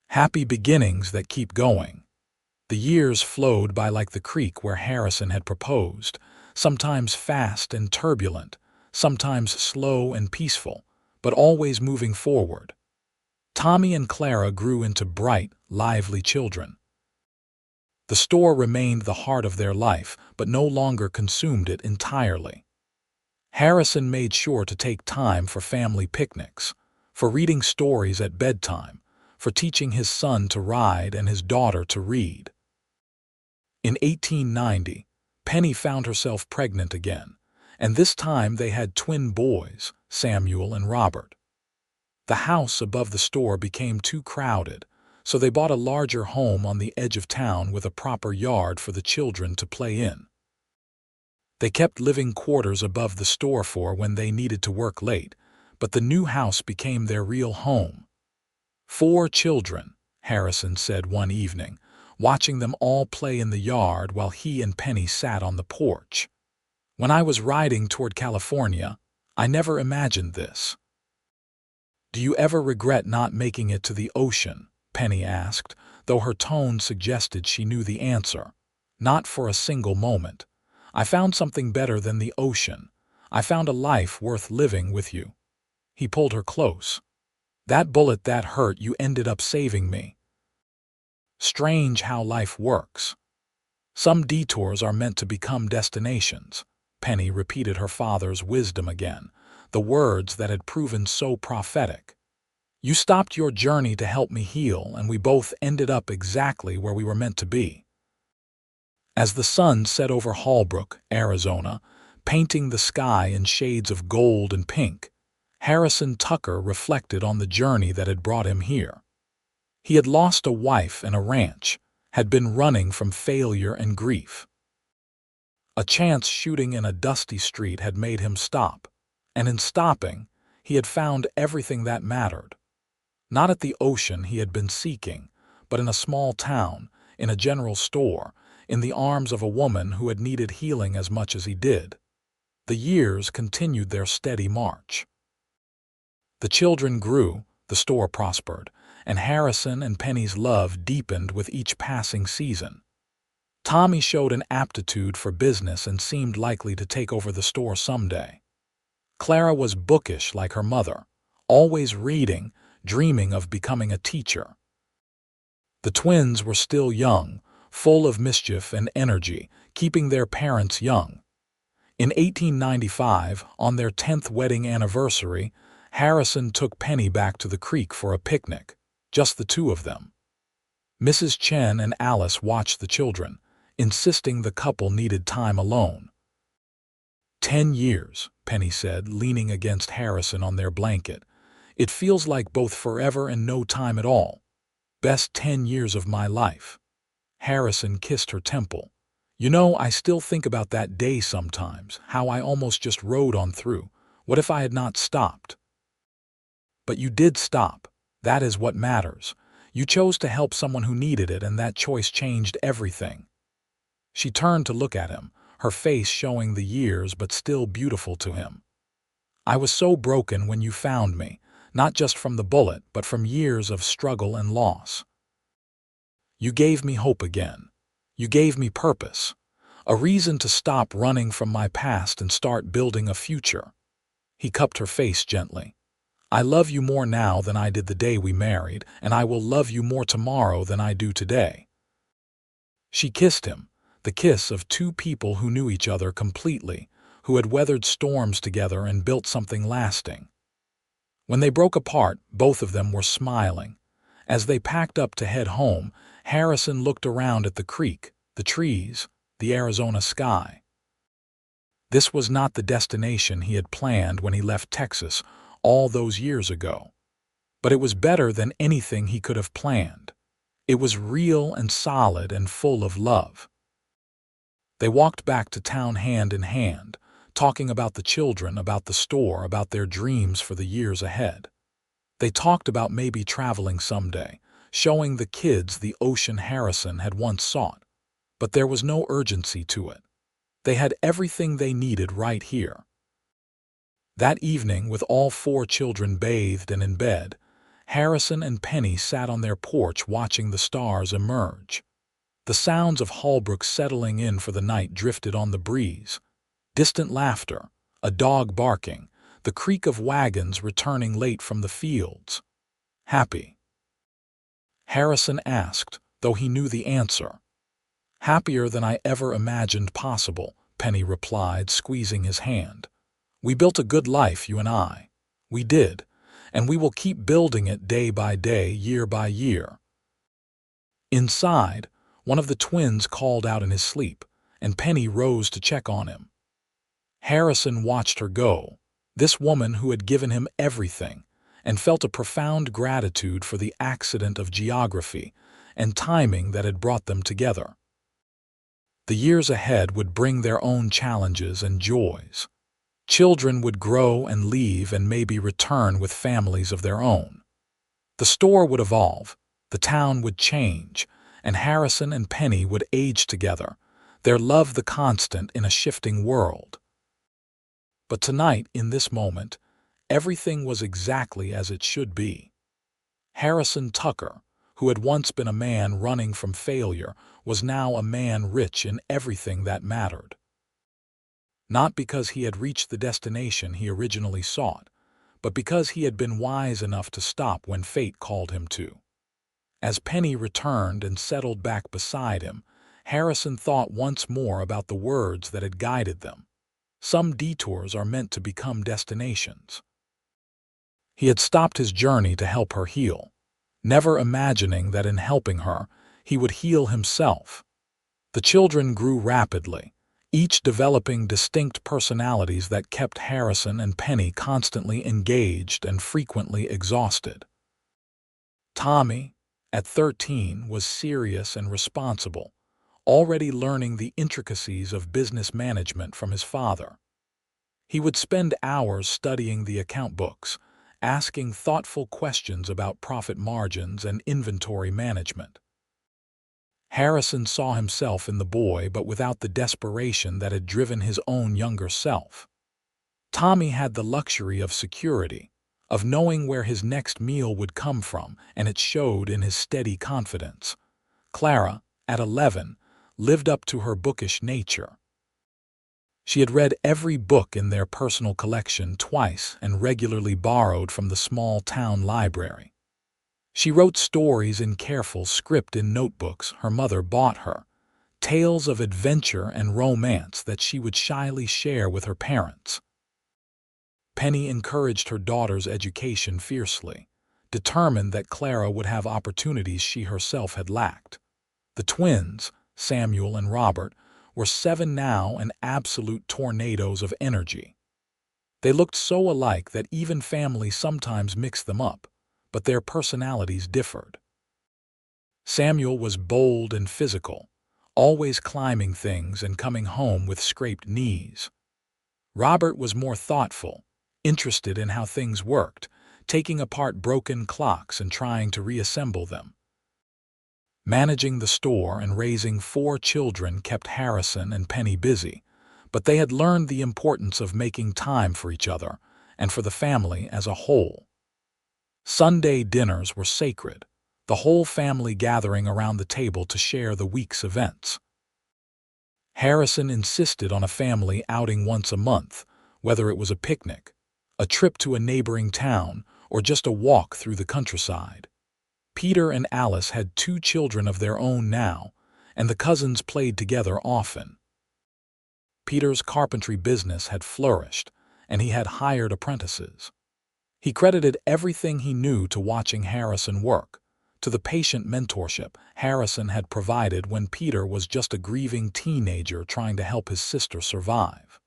"Happy beginnings that keep going." The years flowed by like the creek where Harrison had proposed, sometimes fast and turbulent, sometimes slow and peaceful, but always moving forward. Tommy and Clara grew into bright, lively children. The store remained the heart of their life, but no longer consumed it entirely. Harrison made sure to take time for family picnics, for reading stories at bedtime, for teaching his son to ride and his daughter to read. In 1890, Penny found herself pregnant again, and this time they had twin boys, Samuel and Robert. The house above the store became too crowded, so they bought a larger home on the edge of town with a proper yard for the children to play in. They kept living quarters above the store for when they needed to work late, but the new house became their real home. 4 children, Harrison said one evening, watching them all play in the yard while he and Penny sat on the porch. When I was riding toward California, I never imagined this. Do you ever regret not making it to the ocean? Penny asked, though her tone suggested she knew the answer. Not for a single moment. I found something better than the ocean. I found a life worth living with you. He pulled her close. That bullet that hurt you ended up saving me. Strange how life works. Some detours are meant to become destinations. Penny repeated her father's wisdom again, the words that had proven so prophetic. You stopped your journey to help me heal, and we both ended up exactly where we were meant to be. As the sun set over Holbrook, Arizona, painting the sky in shades of gold and pink, Harrison Tucker reflected on the journey that had brought him here. He had lost a wife and a ranch, had been running from failure and grief. A chance shooting in a dusty street had made him stop, and in stopping, he had found everything that mattered. Not at the ocean he had been seeking, but in a small town, in a general store, in the arms of a woman who had needed healing as much as he did. The years continued their steady march. The children grew, the store prospered, and Harrison and Penny's love deepened with each passing season. Tommy showed an aptitude for business and seemed likely to take over the store someday. Clara was bookish like her mother, always reading, dreaming of becoming a teacher. The twins were still young, full of mischief and energy, keeping their parents young. In 1895, on their 10th wedding anniversary, Harrison took Penny back to the creek for a picnic, just the two of them. Mrs. Chen and Alice watched the children, insisting the couple needed time alone. 10 years, Penny said, leaning against Harrison on their blanket. It feels like both forever and no time at all. Best 10 years of my life. Harrison kissed her temple. You know, I still think about that day sometimes, how I almost just rode on through. What if I had not stopped? But you did stop. That is what matters. You chose to help someone who needed it, and that choice changed everything. She turned to look at him, her face showing the years but still beautiful to him. I was so broken when you found me, not just from the bullet, but from years of struggle and loss. You gave me hope again. You gave me purpose, a reason to stop running from my past and start building a future. He cupped her face gently. I love you more now than I did the day we married, and I will love you more tomorrow than I do today. She kissed him, the kiss of two people who knew each other completely, who had weathered storms together and built something lasting. When they broke apart, both of them were smiling. As they packed up to head home, Harrison looked around at the creek, the trees, the Arizona sky. This was not the destination he had planned when he left Texas all those years ago. But it was better than anything he could have planned. It was real and solid and full of love. They walked back to town hand in hand, talking about the children, about the store, about their dreams for the years ahead. They talked about maybe traveling someday, showing the kids the ocean Harrison had once sought. But there was no urgency to it. They had everything they needed right here. That evening, with all 4 children bathed and in bed, Harrison and Penny sat on their porch watching the stars emerge. The sounds of Holbrook settling in for the night drifted on the breeze. Distant laughter, a dog barking, the creak of wagons returning late from the fields. Happy? Harrison asked, though he knew the answer. Happier than I ever imagined possible, Penny replied, squeezing his hand. We built a good life, you and I. We did, and we will keep building it day by day, year by year. Inside, one of the twins called out in his sleep, and Penny rose to check on him. Harrison watched her go, this woman who had given him everything, and felt a profound gratitude for the accident of geography and timing that had brought them together. The years ahead would bring their own challenges and joys. Children would grow and leave and maybe return with families of their own. The store would evolve, the town would change, and Harrison and Penny would age together, their love the constant in a shifting world. But tonight, in this moment, everything was exactly as it should be. Harrison Tucker, who had once been a man running from failure, was now a man rich in everything that mattered. Not because he had reached the destination he originally sought, but because he had been wise enough to stop when fate called him to. As Penny returned and settled back beside him, Harrison thought once more about the words that had guided them. Some detours are meant to become destinations. He had stopped his journey to help her heal, never imagining that in helping her, he would heal himself. The children grew rapidly, each developing distinct personalities that kept Harrison and Penny constantly engaged and frequently exhausted. Tommy, at 13, was serious and responsible, already learning the intricacies of business management from his father. He would spend hours studying the account books, asking thoughtful questions about profit margins and inventory management. Harrison saw himself in the boy, but without the desperation that had driven his own younger self. Tommy had the luxury of security, of knowing where his next meal would come from, and it showed in his steady confidence. Clara, at 11, lived up to her bookish nature. She had read every book in their personal collection twice and regularly borrowed from the small town library. She wrote stories in careful script in notebooks her mother bought her, tales of adventure and romance that she would shyly share with her parents. Penny encouraged her daughter's education fiercely, determined that Clara would have opportunities she herself had lacked. The twins, Samuel and Robert, were 7 now and absolute tornadoes of energy. They looked so alike that even family sometimes mixed them up, but their personalities differed. Samuel was bold and physical, always climbing things and coming home with scraped knees. Robert was more thoughtful, interested in how things worked, taking apart broken clocks and trying to reassemble them. Managing the store and raising 4 children kept Harrison and Penny busy, but they had learned the importance of making time for each other and for the family as a whole. Sunday dinners were sacred, the whole family gathering around the table to share the week's events. Harrison insisted on a family outing once a month, whether it was a picnic, a trip to a neighboring town, or just a walk through the countryside. Peter and Alice had 2 children of their own now, and the cousins played together often. Peter's carpentry business had flourished, and he had hired apprentices. He credited everything he knew to watching Harrison work, to the patient mentorship Harrison had provided when Peter was just a grieving teenager trying to help his sister survive.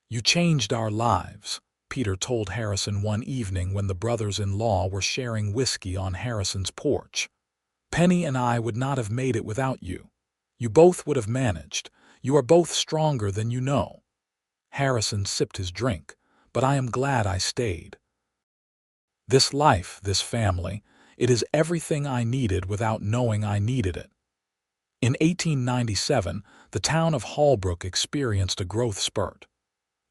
"You changed our lives," Peter told Harrison one evening when the brothers-in-law were sharing whiskey on Harrison's porch. "Penny and I would not have made it without you. You both would have managed. You are both stronger than you know." Harrison sipped his drink. "But I am glad I stayed. This life, this family, it is everything I needed without knowing I needed it." In 1897, the town of Holbrook experienced a growth spurt.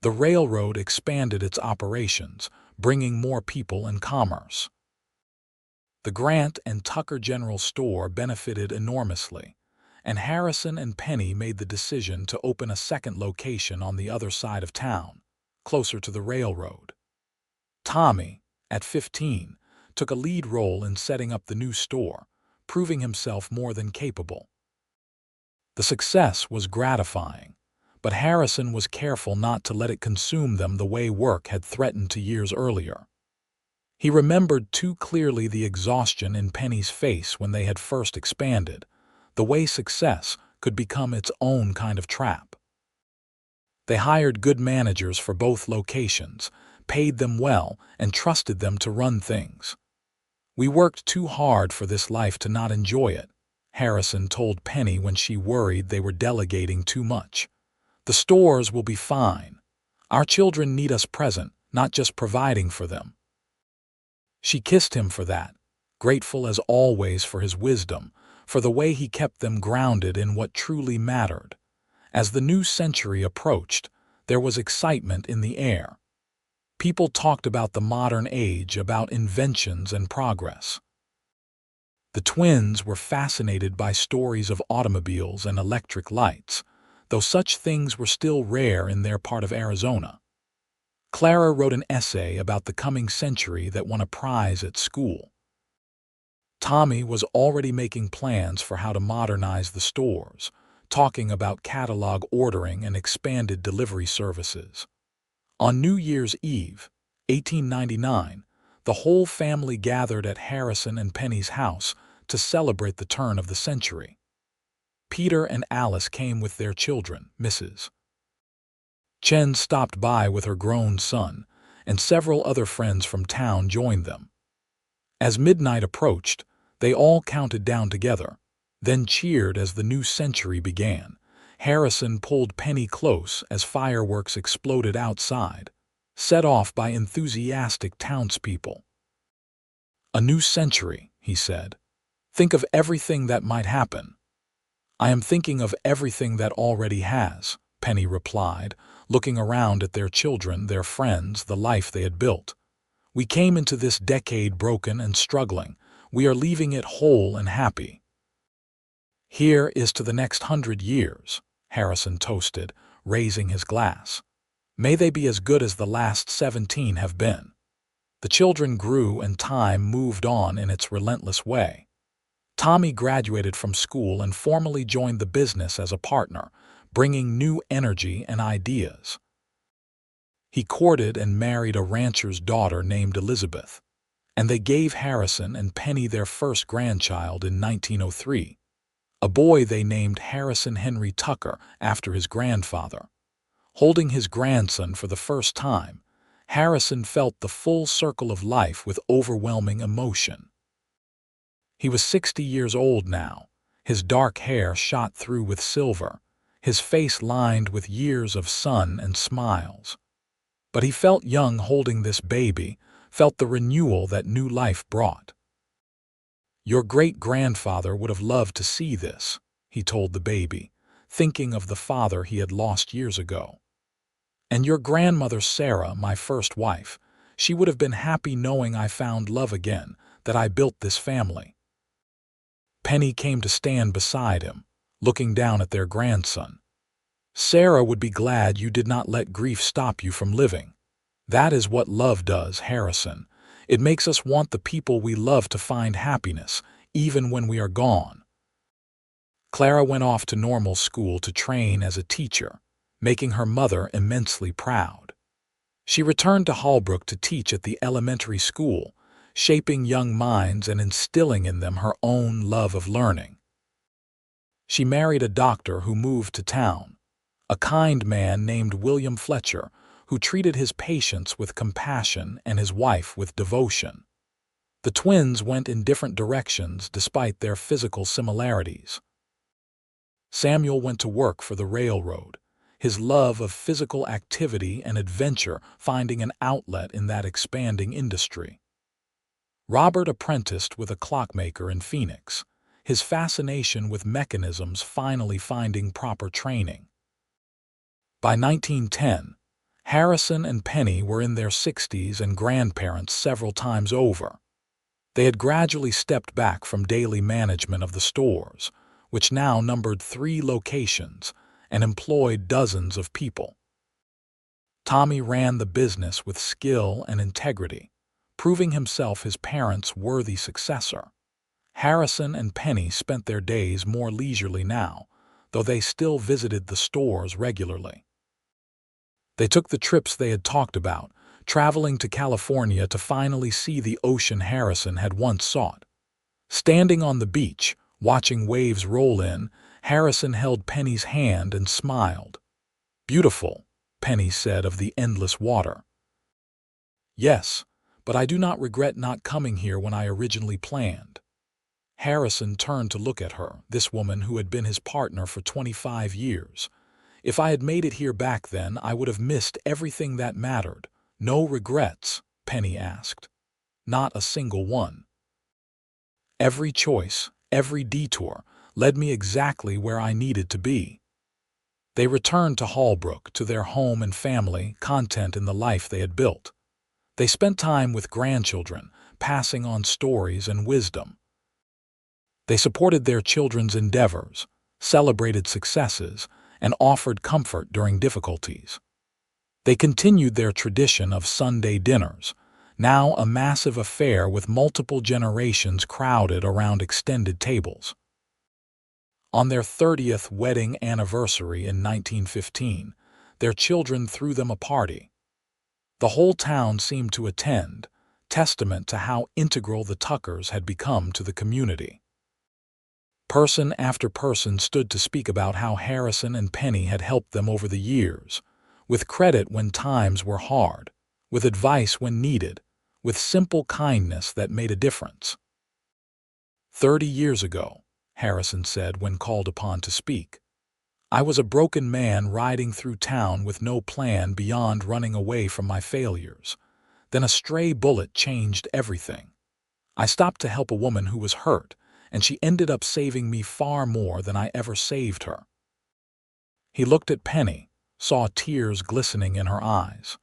The railroad expanded its operations, bringing more people and commerce. The Grant and Tucker General Store benefited enormously, and Harrison and Penny made the decision to open a second location on the other side of town, closer to the railroad. Tommy, at 15, took a lead role in setting up the new store, proving himself more than capable. The success was gratifying, but Harrison was careful not to let it consume them the way work had threatened to years earlier. He remembered too clearly the exhaustion in Penny's face when they had first expanded, the way success could become its own kind of trap. They hired good managers for both locations, paid them well, and trusted them to run things. "We worked too hard for this life to not enjoy it," Harrison told Penny when she worried they were delegating too much. "The stores will be fine. Our children need us present, not just providing for them." She kissed him for that, grateful as always for his wisdom, for the way he kept them grounded in what truly mattered. As the new century approached, there was excitement in the air. People talked about the modern age, about inventions and progress. The twins were fascinated by stories of automobiles and electric lights, though such things were still rare in their part of Arizona. Clara wrote an essay about the coming century that won a prize at school. Tommy was already making plans for how to modernize the stores, talking about catalog ordering and expanded delivery services. On New Year's Eve, 1899, the whole family gathered at Harrison and Penny's house to celebrate the turn of the century. Peter and Alice came with their children, Mrs. Chen stopped by with her grown son, and several other friends from town joined them. As midnight approached, they all counted down together, then cheered as the new century began. Harrison pulled Penny close as fireworks exploded outside, set off by enthusiastic townspeople. "A new century," he said. "Think of everything that might happen." "I am thinking of everything that already has," Penny replied, looking around at their children, their friends, the life they had built. "We came into this decade broken and struggling. We are leaving it whole and happy." "Here is to the next 100 years," Harrison toasted, raising his glass. "May they be as good as the last 17 have been." The children grew and time moved on in its relentless way. Tommy graduated from school and formally joined the business as a partner, bringing new energy and ideas. He courted and married a rancher's daughter named Elizabeth, and they gave Harrison and Penny their first grandchild in 1903, a boy they named Harrison Henry Tucker after his grandfather. Holding his grandson for the first time, Harrison felt the full circle of life with overwhelming emotion. He was 60 years old now, his dark hair shot through with silver, his face lined with years of sun and smiles. But he felt young holding this baby, felt the renewal that new life brought. "Your great-grandfather would have loved to see this," he told the baby, thinking of the father he had lost years ago. "And your grandmother Sarah, my first wife, she would have been happy knowing I found love again, that I built this family." Penny came to stand beside him, looking down at their grandson. "Sarah would be glad you did not let grief stop you from living. That is what love does, Harrison. It makes us want the people we love to find happiness, even when we are gone." Clara went off to normal school to train as a teacher, making her mother immensely proud. She returned to Holbrook to teach at the elementary school, shaping young minds and instilling in them her own love of learning. She married a doctor who moved to town, a kind man named William Fletcher, who treated his patients with compassion and his wife with devotion. The twins went in different directions despite their physical similarities. Samuel went to work for the railroad, his love of physical activity and adventure finding an outlet in that expanding industry. Robert apprenticed with a clockmaker in Phoenix, his fascination with mechanisms finally finding proper training. By 1910, Harrison and Penny were in their 60s and grandparents several times over. They had gradually stepped back from daily management of the stores, which now numbered 3 locations and employed dozens of people. Tommy ran the business with skill and integrity, proving himself his parents' worthy successor. Harrison and Penny spent their days more leisurely now, though they still visited the stores regularly. They took the trips they had talked about, traveling to California to finally see the ocean Harrison had once sought. Standing on the beach, watching waves roll in, Harrison held Penny's hand and smiled. "Beautiful," Penny said of the endless water. "Yes, but I do not regret not coming here when I originally planned." Harrison turned to look at her, this woman who had been his partner for 25 years. "If I had made it here back then, I would have missed everything that mattered. No regrets?" Penny asked. "Not a single one. Every choice, every detour led me exactly where I needed to be. They returned to Holbrook, to their home and family, content in the life they had built. They spent time with grandchildren, passing on stories and wisdom. They supported their children's endeavors, celebrated successes, and offered comfort during difficulties. They continued their tradition of Sunday dinners, now a massive affair with multiple generations crowded around extended tables. On their 30th wedding anniversary in 1915, their children threw them a party. The whole town seemed to attend, testament to how integral the Tuckers had become to the community. Person after person stood to speak about how Harrison and Penny had helped them over the years, with credit when times were hard, with advice when needed, with simple kindness that made a difference. 30 years ago, Harrison said when called upon to speak, I was a broken man riding through town with no plan beyond running away from my failures. Then a stray bullet changed everything. I stopped to help a woman who was hurt, and she ended up saving me far more than I ever saved her. He looked at Penny, saw tears glistening in her eyes.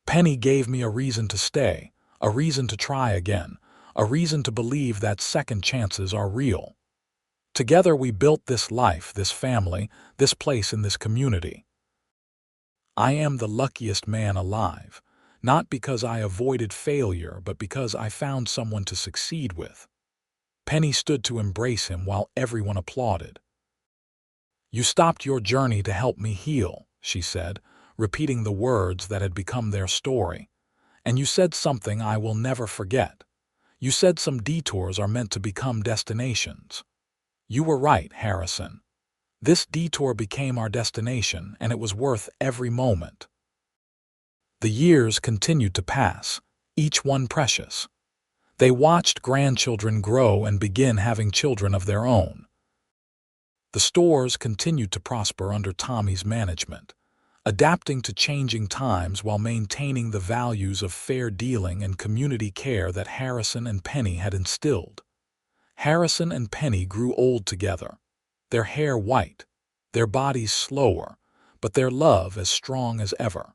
Penny gave me a reason to stay, a reason to try again, a reason to believe that second chances are real. Together we built this life, this family, this place in this community. I am the luckiest man alive, not because I avoided failure, but because I found someone to succeed with. Penny stood to embrace him while everyone applauded. You stopped your journey to help me heal, she said, repeating the words that had become their story. And you said something I will never forget. You said some detours are meant to become destinations. You were right, Harrison. This detour became our destination, and it was worth every moment. The years continued to pass, each one precious. They watched grandchildren grow and begin having children of their own. The stores continued to prosper under Tommy's management, adapting to changing times while maintaining the values of fair dealing and community care that Harrison and Penny had instilled. Harrison and Penny grew old together, their hair white, their bodies slower, but their love as strong as ever.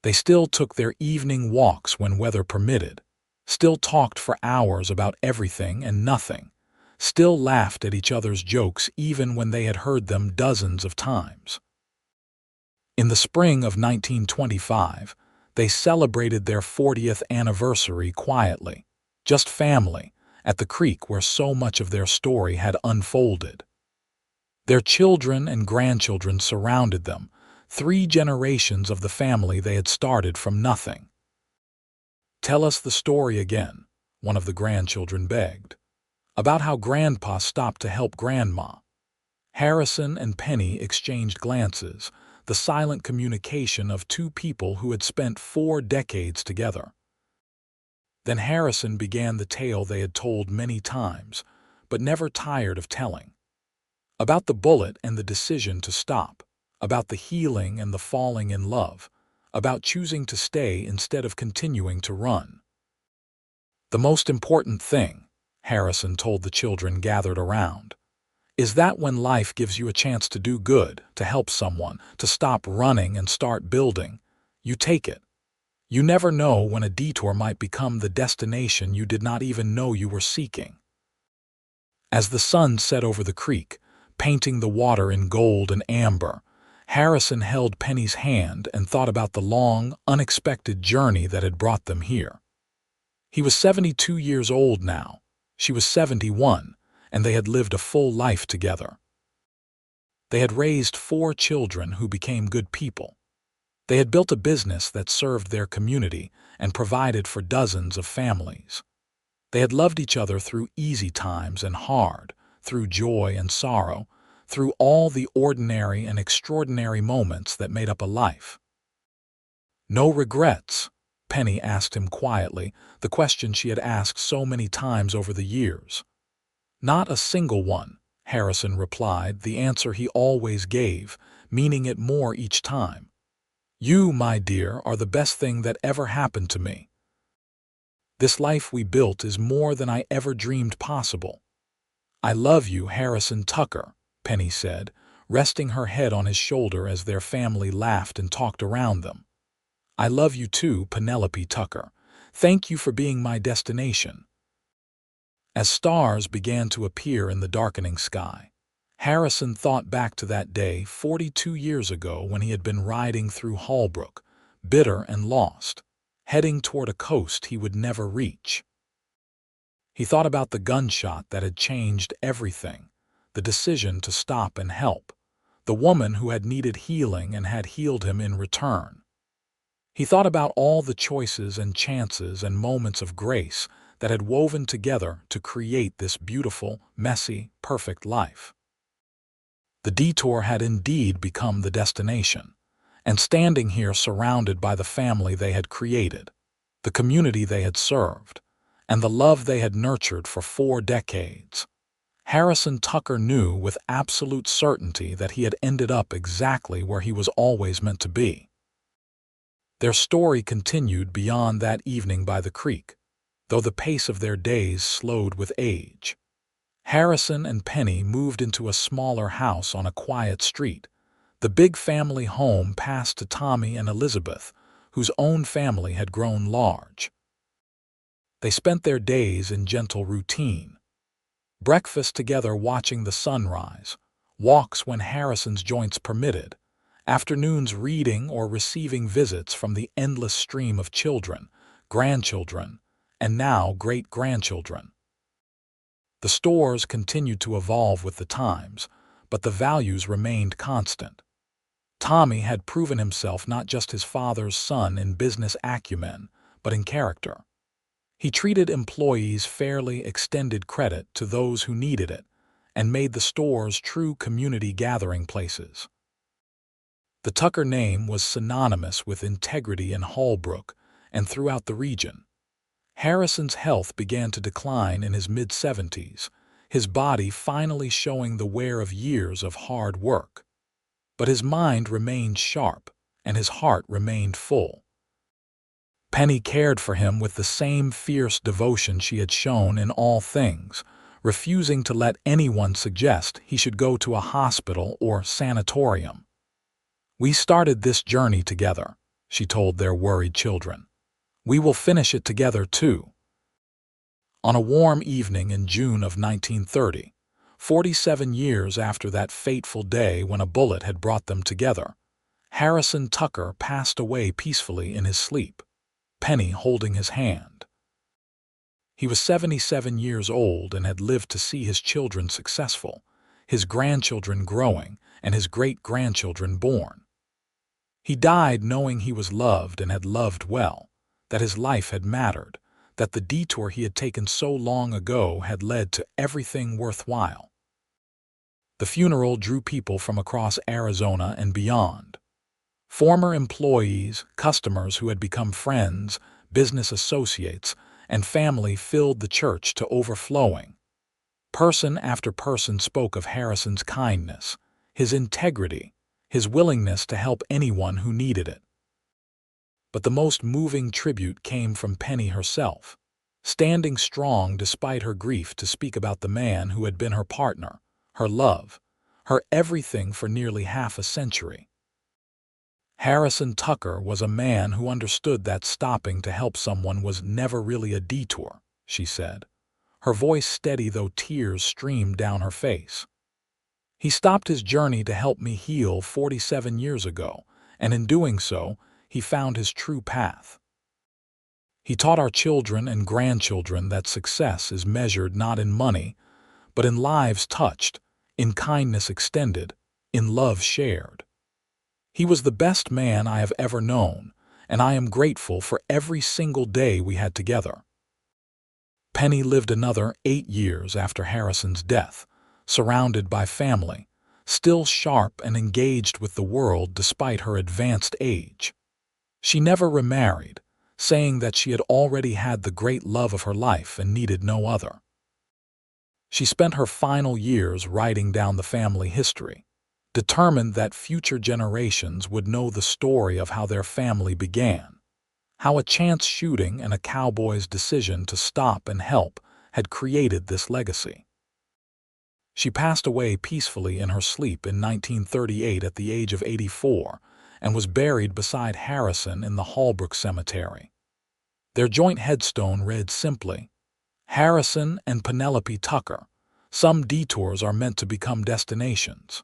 They still took their evening walks when weather permitted, still talked for hours about everything and nothing, still laughed at each other's jokes even when they had heard them dozens of times. In the spring of 1925, they celebrated their 40th anniversary quietly, just family, at the creek where so much of their story had unfolded. Their children and grandchildren surrounded them, 3 generations of the family they had started from nothing. Tell us the story again, one of the grandchildren begged, about how Grandpa stopped to help Grandma. Harrison and Penny exchanged glances, the silent communication of 2 people who had spent 4 decades together. Then Harrison began the tale they had told many times, but never tired of telling. About the bullet and the decision to stop, about the healing and the falling in love, about choosing to stay instead of continuing to run. The most important thing, Harrison told the children gathered around, is that when life gives you a chance to do good, to help someone, to stop running and start building, you take it. You never know when a detour might become the destination you did not even know you were seeking. As the sun set over the creek, painting the water in gold and amber, Harrison held Penny's hand and thought about the long, unexpected journey that had brought them here. He was 72 years old now, she was 71, and they had lived a full life together. They had raised 4 children who became good people. They had built a business that served their community and provided for dozens of families. They had loved each other through easy times and hard, through joy and sorrow, through all the ordinary and extraordinary moments that made up a life. No regrets? Penny asked him quietly, the question she had asked so many times over the years. Not a single one, Harrison replied, the answer he always gave, meaning it more each time. You, my dear, are the best thing that ever happened to me. This life we built is more than I ever dreamed possible. "I love you, Harrison Tucker," Penny said, resting her head on his shoulder as their family laughed and talked around them. "I love you too, Penelope Tucker. Thank you for being my destination." As stars began to appear in the darkening sky, Harrison thought back to that day 42 years ago when he had been riding through Holbrook, bitter and lost, heading toward a coast he would never reach. He thought about the gunshot that had changed everything, the decision to stop and help, the woman who had needed healing and had healed him in return. He thought about all the choices and chances and moments of grace that had woven together to create this beautiful, messy, perfect life. The detour had indeed become the destination, and standing here surrounded by the family they had created, the community they had served, and the love they had nurtured for 4 decades, Harrison Tucker knew with absolute certainty that he had ended up exactly where he was always meant to be. Their story continued beyond that evening by the creek, though the pace of their days slowed with age. Harrison and Penny moved into a smaller house on a quiet street, the big family home passed to Tommy and Elizabeth, whose own family had grown large. They spent their days in gentle routine. Breakfast together watching the sunrise, walks when Harrison's joints permitted, afternoons reading or receiving visits from the endless stream of children, grandchildren, and now great-grandchildren. The stores continued to evolve with the times, but the values remained constant. Tommy had proven himself not just his father's son in business acumen, but in character. He treated employees fairly, extended credit to those who needed it, and made the stores true community gathering places. The Tucker name was synonymous with integrity in Holbrook and throughout the region. Harrison's health began to decline in his mid-70s, his body finally showing the wear of years of hard work. But his mind remained sharp, and his heart remained full. Penny cared for him with the same fierce devotion she had shown in all things, refusing to let anyone suggest he should go to a hospital or sanatorium. "We started this journey together," she told their worried children. "We will finish it together, too." On a warm evening in June of 1930, 47 years after that fateful day when a bullet had brought them together, Harrison Tucker passed away peacefully in his sleep, Penny holding his hand. He was 77 years old and had lived to see his children successful, his grandchildren growing, and his great-grandchildren born. He died knowing he was loved and had loved well, that his life had mattered, that the detour he had taken so long ago had led to everything worthwhile. The funeral drew people from across Arizona and beyond. Former employees, customers who had become friends, business associates, and family filled the church to overflowing. Person after person spoke of Harrison's kindness, his integrity, his willingness to help anyone who needed it. But the most moving tribute came from Penny herself, standing strong despite her grief to speak about the man who had been her partner, her love, her everything for nearly half a century. Harrison Tucker was a man who understood that stopping to help someone was never really a detour, she said, her voice steady though tears streamed down her face. "He stopped his journey to help me heal 47 years ago, and in doing so, he found his true path. He taught our children and grandchildren that success is measured not in money, but in lives touched, in kindness extended, in love shared. He was the best man I have ever known, and I am grateful for every single day we had together." Penny lived another 8 years after Harrison's death, surrounded by family, still sharp and engaged with the world despite her advanced age. She never remarried, saying that she had already had the great love of her life and needed no other. She spent her final years writing down the family history, determined that future generations would know the story of how their family began, how a chance shooting and a cowboy's decision to stop and help had created this legacy. She passed away peacefully in her sleep in 1938 at the age of 84 and was buried beside Harrison in the Holbrook Cemetery. Their joint headstone read simply, "Harrison and Penelope Tucker. Some detours are meant to become destinations."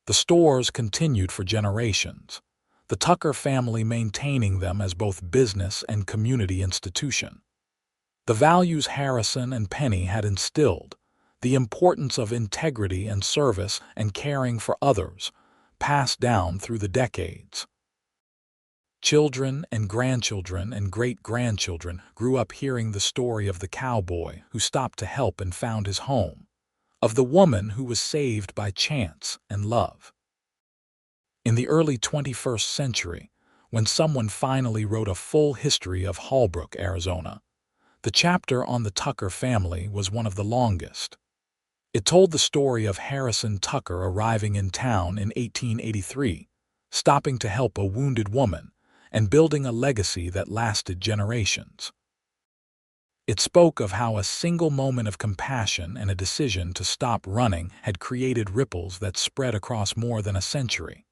The stores continued for generations, the Tucker family maintaining them as both business and community institution. The values Harrison and Penny had instilled, the importance of integrity and service and caring for others, passed down through the decades. Children and grandchildren and great-grandchildren grew up hearing the story of the cowboy who stopped to help and found his home, of the woman who was saved by chance and love. In the early 21st century, when someone finally wrote a full history of Holbrook, Arizona, the chapter on the Tucker family was one of the longest. It told the story of Harrison Tucker arriving in town in 1883, stopping to help a wounded woman, and building a legacy that lasted generations. It spoke of how a single moment of compassion and a decision to stop running had created ripples that spread across more than a century.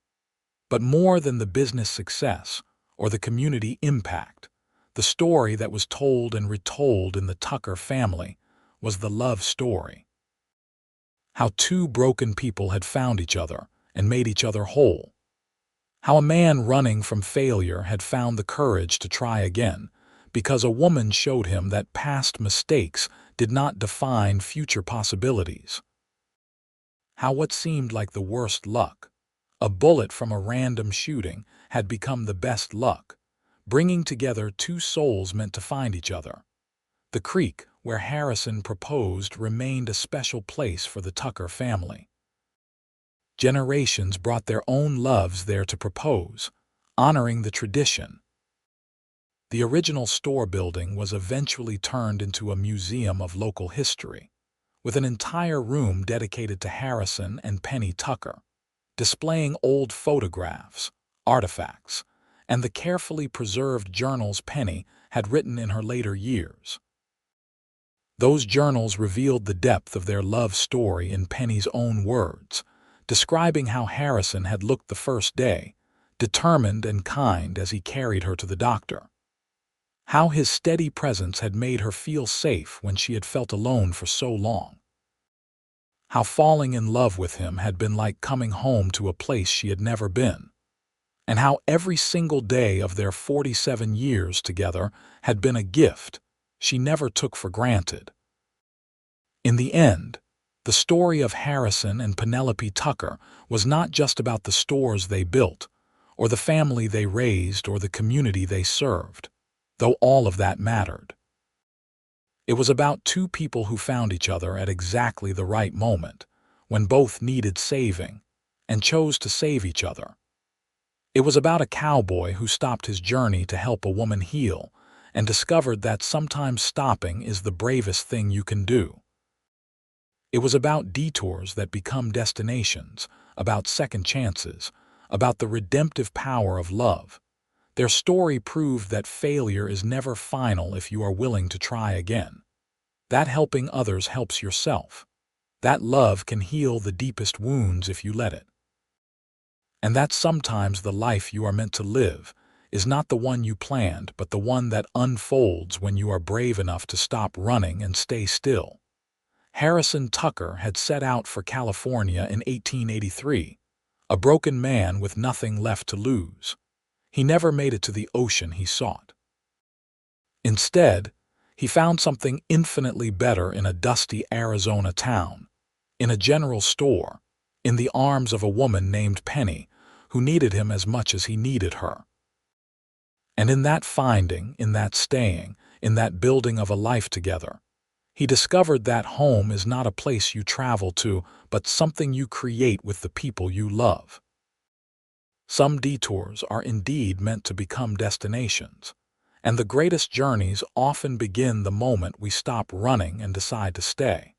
But more than the business success or the community impact, the story that was told and retold in the Tucker family was the love story. How two broken people had found each other and made each other whole. How a man running from failure had found the courage to try again because a woman showed him that past mistakes did not define future possibilities. How what seemed like the worst luck, a bullet from a random shooting, had become the best luck, bringing together two souls meant to find each other. The creek where Harrison proposed remained a special place for the Tucker family. Generations brought their own loves there to propose, honoring the tradition. The original store building was eventually turned into a museum of local history, with an entire room dedicated to Harrison and Penny Tucker, displaying old photographs, artifacts, and the carefully preserved journals Penny had written in her later years. Those journals revealed the depth of their love story in Penny's own words, describing how Harrison had looked the first day, determined and kind as he carried her to the doctor. How his steady presence had made her feel safe when she had felt alone for so long. How falling in love with him had been like coming home to a place she had never been. And how every single day of their 47 years together had been a gift she never took for granted. In the end, the story of Harrison and Penelope Tucker was not just about the stores they built, or the family they raised, or the community they served, though all of that mattered. It was about two people who found each other at exactly the right moment, when both needed saving, and chose to save each other. It was about a cowboy who stopped his journey to help a woman heal, and discovered that sometimes stopping is the bravest thing you can do. It was about detours that become destinations, about second chances, about the redemptive power of love. Their story proved that failure is never final if you are willing to try again. That helping others helps yourself. That love can heal the deepest wounds if you let it. And that sometimes the life you are meant to live is not the one you planned, but the one that unfolds when you are brave enough to stop running and stay still. Harrison Tucker had set out for California in 1883, a broken man with nothing left to lose. He never made it to the ocean he sought. Instead, he found something infinitely better in a dusty Arizona town, in a general store, in the arms of a woman named Penny, who needed him as much as he needed her. And in that finding, in that staying, in that building of a life together, he discovered that home is not a place you travel to, but something you create with the people you love. Some detours are indeed meant to become destinations, and the greatest journeys often begin the moment we stop running and decide to stay.